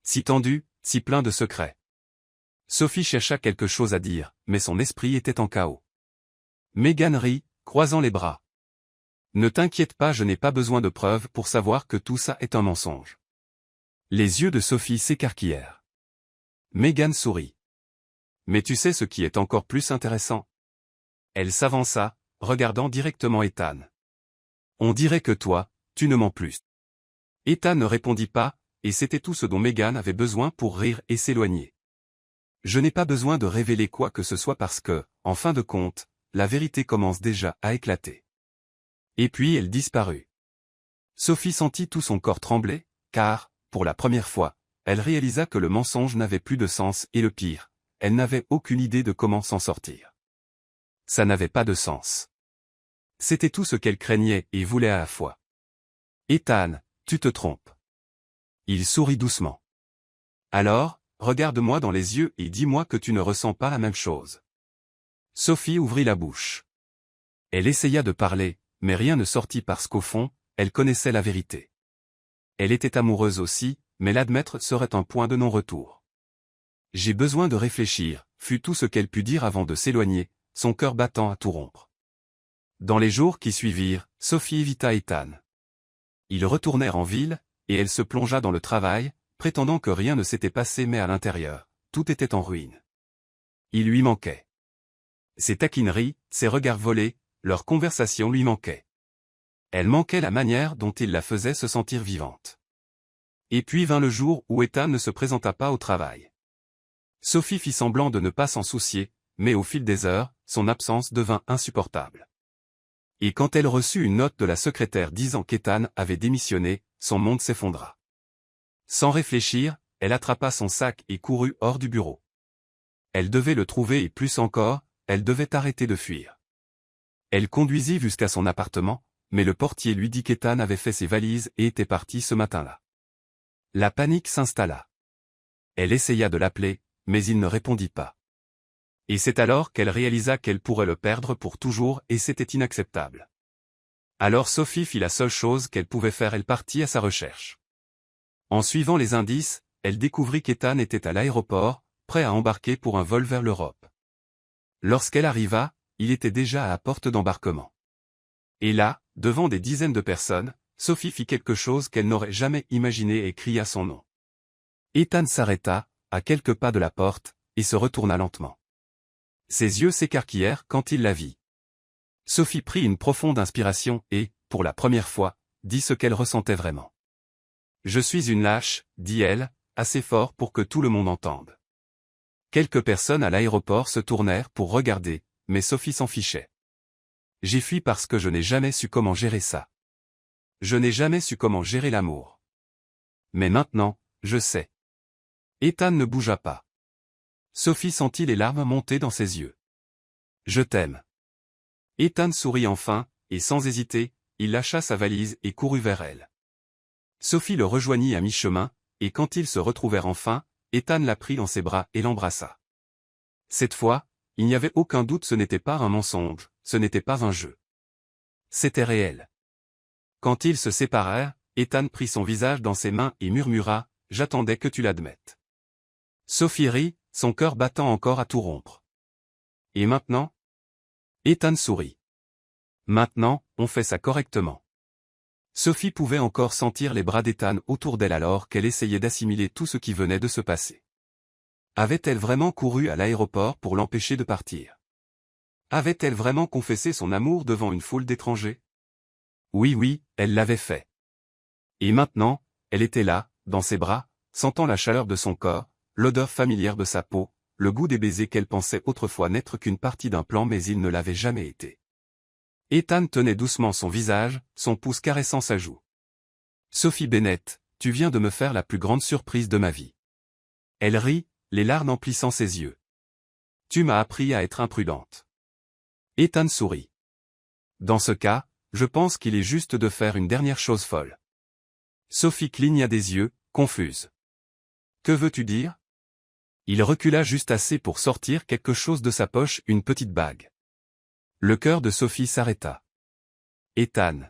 Si tendus, si pleins de secrets. Sophie chercha quelque chose à dire, mais son esprit était en chaos. Megan rit, croisant les bras. Ne t'inquiète pas, je n'ai pas besoin de preuves pour savoir que tout ça est un mensonge. Les yeux de Sophie s'écarquillèrent. Megan sourit. Mais tu sais ce qui est encore plus intéressant? Elle s'avança, regardant directement Ethan. On dirait que toi, tu ne mens plus. Ethan ne répondit pas, et c'était tout ce dont Megan avait besoin pour rire et s'éloigner. Je n'ai pas besoin de révéler quoi que ce soit parce que, en fin de compte, la vérité commence déjà à éclater. Et puis elle disparut. Sophie sentit tout son corps trembler, car, pour la première fois, elle réalisa que le mensonge n'avait plus de sens et le pire, elle n'avait aucune idée de comment s'en sortir. Ça n'avait pas de sens. C'était tout ce qu'elle craignait et voulait à la fois. Ethan, tu te trompes. Il sourit doucement. Alors, regarde-moi dans les yeux et dis-moi que tu ne ressens pas la même chose. Sophie ouvrit la bouche. Elle essaya de parler, mais rien ne sortit parce qu'au fond, elle connaissait la vérité. Elle était amoureuse aussi, mais l'admettre serait un point de non-retour. J'ai besoin de réfléchir, fut tout ce qu'elle put dire avant de s'éloigner, son cœur battant à tout rompre. Dans les jours qui suivirent, Sophie évita Ethan. Ils retournèrent en ville, et elle se plongea dans le travail, prétendant que rien ne s'était passé mais à l'intérieur, tout était en ruine. Il lui manquait. Ses taquineries, ses regards volés, leur conversation lui manquaient. Elle manquait la manière dont il la faisait se sentir vivante. Et puis vint le jour où Ethan ne se présenta pas au travail. Sophie fit semblant de ne pas s'en soucier, mais au fil des heures, son absence devint insupportable. Et quand elle reçut une note de la secrétaire disant qu'Ethan avait démissionné, son monde s'effondra. Sans réfléchir, elle attrapa son sac et courut hors du bureau. Elle devait le trouver et plus encore, elle devait arrêter de fuir. Elle conduisit jusqu'à son appartement, mais le portier lui dit qu'Ethan avait fait ses valises et était parti ce matin-là. La panique s'installa. Elle essaya de l'appeler, mais il ne répondit pas. Et c'est alors qu'elle réalisa qu'elle pourrait le perdre pour toujours et c'était inacceptable. Alors Sophie fit la seule chose qu'elle pouvait faire, elle partit à sa recherche. En suivant les indices, elle découvrit qu'Ethan était à l'aéroport, prêt à embarquer pour un vol vers l'Europe. Lorsqu'elle arriva, il était déjà à la porte d'embarquement. Et là, devant des dizaines de personnes, Sophie fit quelque chose qu'elle n'aurait jamais imaginé et cria son nom. Ethan s'arrêta, à quelques pas de la porte, et se retourna lentement. Ses yeux s'écarquillèrent quand il la vit. Sophie prit une profonde inspiration et, pour la première fois, dit ce qu'elle ressentait vraiment. « Je suis une lâche, dit-elle, assez fort pour que tout le monde entende. » Quelques personnes à l'aéroport se tournèrent pour regarder, mais Sophie s'en fichait. « J'ai fui parce que je n'ai jamais su comment gérer ça. Je n'ai jamais su comment gérer l'amour. Mais maintenant, je sais. » Ethan ne bougea pas. Sophie sentit les larmes monter dans ses yeux. « Je t'aime. » Ethan sourit enfin, et sans hésiter, il lâcha sa valise et courut vers elle. Sophie le rejoignit à mi-chemin, et quand ils se retrouvèrent enfin, Ethan la prit dans ses bras et l'embrassa. Cette fois, il n'y avait aucun doute, ce n'était pas un mensonge, ce n'était pas un jeu. C'était réel. Quand ils se séparèrent, Ethan prit son visage dans ses mains et murmura « J'attendais que tu l'admettes. » Sophie rit, son cœur battant encore à tout rompre. « Et maintenant ?» Ethan sourit. « Maintenant, on fait ça correctement. » Sophie pouvait encore sentir les bras d'Ethan autour d'elle alors qu'elle essayait d'assimiler tout ce qui venait de se passer. Avait-elle vraiment couru à l'aéroport pour l'empêcher de partir? Avait-elle vraiment confessé son amour devant une foule d'étrangers? Oui, elle l'avait fait. Et maintenant, elle était là, dans ses bras, sentant la chaleur de son corps, l'odeur familière de sa peau, le goût des baisers qu'elle pensait autrefois n'être qu'une partie d'un plan mais il ne l'avait jamais été. Ethan tenait doucement son visage, son pouce caressant sa joue. « Sophie Bennett, tu viens de me faire la plus grande surprise de ma vie. » Elle rit, les larmes emplissant ses yeux. « Tu m'as appris à être imprudente. » Ethan sourit. « Dans ce cas, je pense qu'il est juste de faire une dernière chose folle. » Sophie cligna des yeux, confuse. « Que veux-tu dire ?» Il recula juste assez pour sortir quelque chose de sa poche, une petite bague. Le cœur de Sophie s'arrêta. Ethan.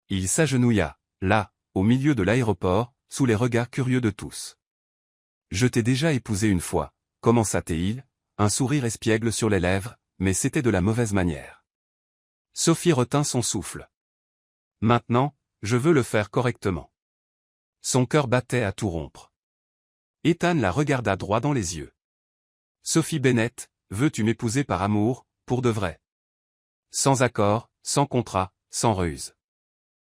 Il s'agenouilla, là, au milieu de l'aéroport, sous les regards curieux de tous. « Je t'ai déjà épousé une fois, commença-t-il, un sourire espiègle sur les lèvres, mais c'était de la mauvaise manière. » Sophie retint son souffle. « Maintenant, je veux le faire correctement. » Son cœur battait à tout rompre. Ethan la regarda droit dans les yeux. « Sophie Bennett, veux-tu m'épouser par amour, pour de vrai? Sans accord, sans contrat, sans ruse. »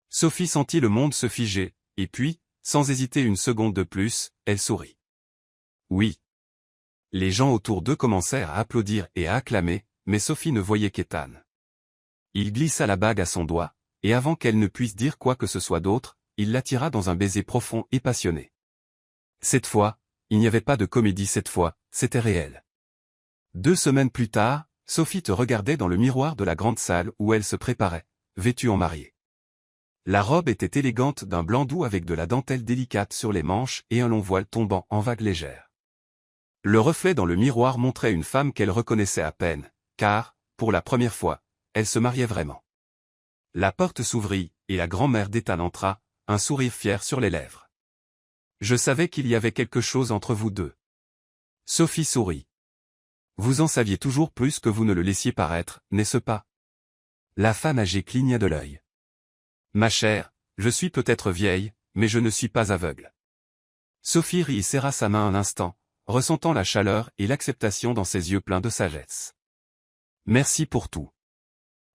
Sophie sentit le monde se figer, et puis, sans hésiter une seconde de plus, elle sourit. Oui. Les gens autour d'eux commencèrent à applaudir et à acclamer, mais Sophie ne voyait qu'Ethan. Il glissa la bague à son doigt, et avant qu'elle ne puisse dire quoi que ce soit d'autre, il l'attira dans un baiser profond et passionné. Cette fois, il n'y avait pas de comédie cette fois, c'était réel. 2 semaines plus tard, Sophie te regardait dans le miroir de la grande salle où elle se préparait, vêtue en mariée. La robe était élégante d'un blanc doux avec de la dentelle délicate sur les manches et un long voile tombant en vagues légères. Le reflet dans le miroir montrait une femme qu'elle reconnaissait à peine, car, pour la première fois, elle se mariait vraiment. La porte s'ouvrit, et la grand-mère d'Ethan entra, un sourire fier sur les lèvres. « Je savais qu'il y avait quelque chose entre vous deux. » Sophie sourit. « Vous en saviez toujours plus que vous ne le laissiez paraître, n'est-ce pas? » La femme âgée cligna de l'œil. « Ma chère, je suis peut-être vieille, mais je ne suis pas aveugle. » Sophie rit et serra sa main un instant, ressentant la chaleur et l'acceptation dans ses yeux pleins de sagesse. « Merci pour tout. »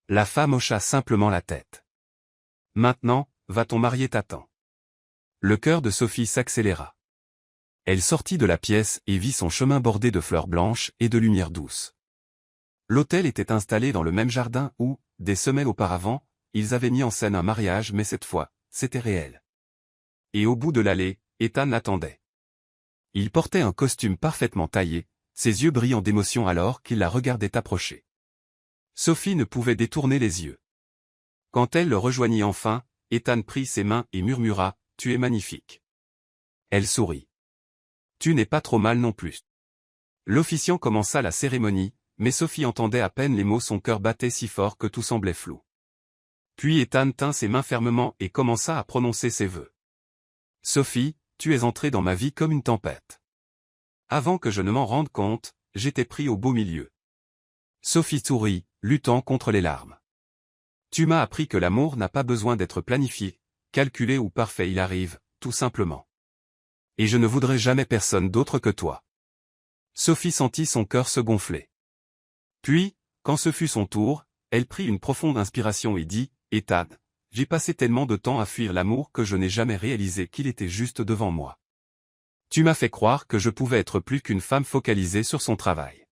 La femme hocha simplement la tête. « Maintenant, va-t-on marier t'attend. » Le cœur de Sophie s'accéléra. Elle sortit de la pièce et vit son chemin bordé de fleurs blanches et de lumière douce. L'hôtel était installé dans le même jardin où, des semaines auparavant, ils avaient mis en scène un mariage mais cette fois, c'était réel. Et au bout de l'allée, Ethan l'attendait. Il portait un costume parfaitement taillé, ses yeux brillant d'émotion alors qu'il la regardait approcher. Sophie ne pouvait détourner les yeux. Quand elle le rejoignit enfin, Ethan prit ses mains et murmura « Tu es magnifique ». Elle sourit. « Tu n'es pas trop mal non plus ». L'officiant commença la cérémonie, mais Sophie entendait à peine les mots, son cœur battait si fort que tout semblait flou. Puis Ethan tint ses mains fermement et commença à prononcer ses vœux. « Sophie, tu es entrée dans ma vie comme une tempête. Avant que je ne m'en rende compte, j'étais pris au beau milieu. » Sophie sourit, luttant contre les larmes. « Tu m'as appris que l'amour n'a pas besoin d'être planifié, calculé ou parfait, il arrive, tout simplement. Et je ne voudrais jamais personne d'autre que toi. » Sophie sentit son cœur se gonfler. Puis, quand ce fut son tour, elle prit une profonde inspiration et dit « Ethan, j'ai passé tellement de temps à fuir l'amour que je n'ai jamais réalisé qu'il était juste devant moi. Tu m'as fait croire que je pouvais être plus qu'une femme focalisée sur son travail.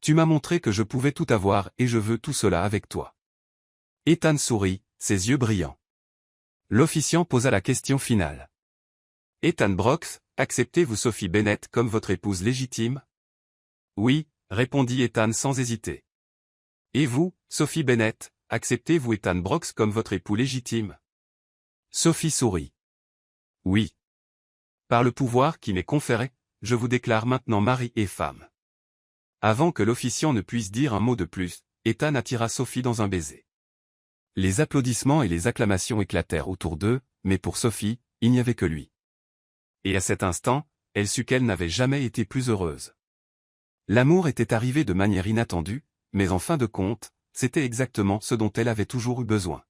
Tu m'as montré que je pouvais tout avoir et je veux tout cela avec toi. » Ethan sourit, ses yeux brillants. L'officiant posa la question finale. « Ethan Brooks, acceptez-vous Sophie Bennett comme votre épouse légitime ?» « Oui, » répondit Ethan sans hésiter. « Et vous, Sophie Bennett, acceptez-vous Ethan Brooks comme votre époux légitime ?» Sophie sourit. « Oui. Par le pouvoir qui m'est conféré, je vous déclare maintenant mari et femme. » Avant que l'officiant ne puisse dire un mot de plus, Ethan attira Sophie dans un baiser. Les applaudissements et les acclamations éclatèrent autour d'eux, mais pour Sophie, il n'y avait que lui. Et à cet instant, elle sut qu'elle n'avait jamais été plus heureuse. L'amour était arrivé de manière inattendue, mais en fin de compte, c'était exactement ce dont elle avait toujours eu besoin.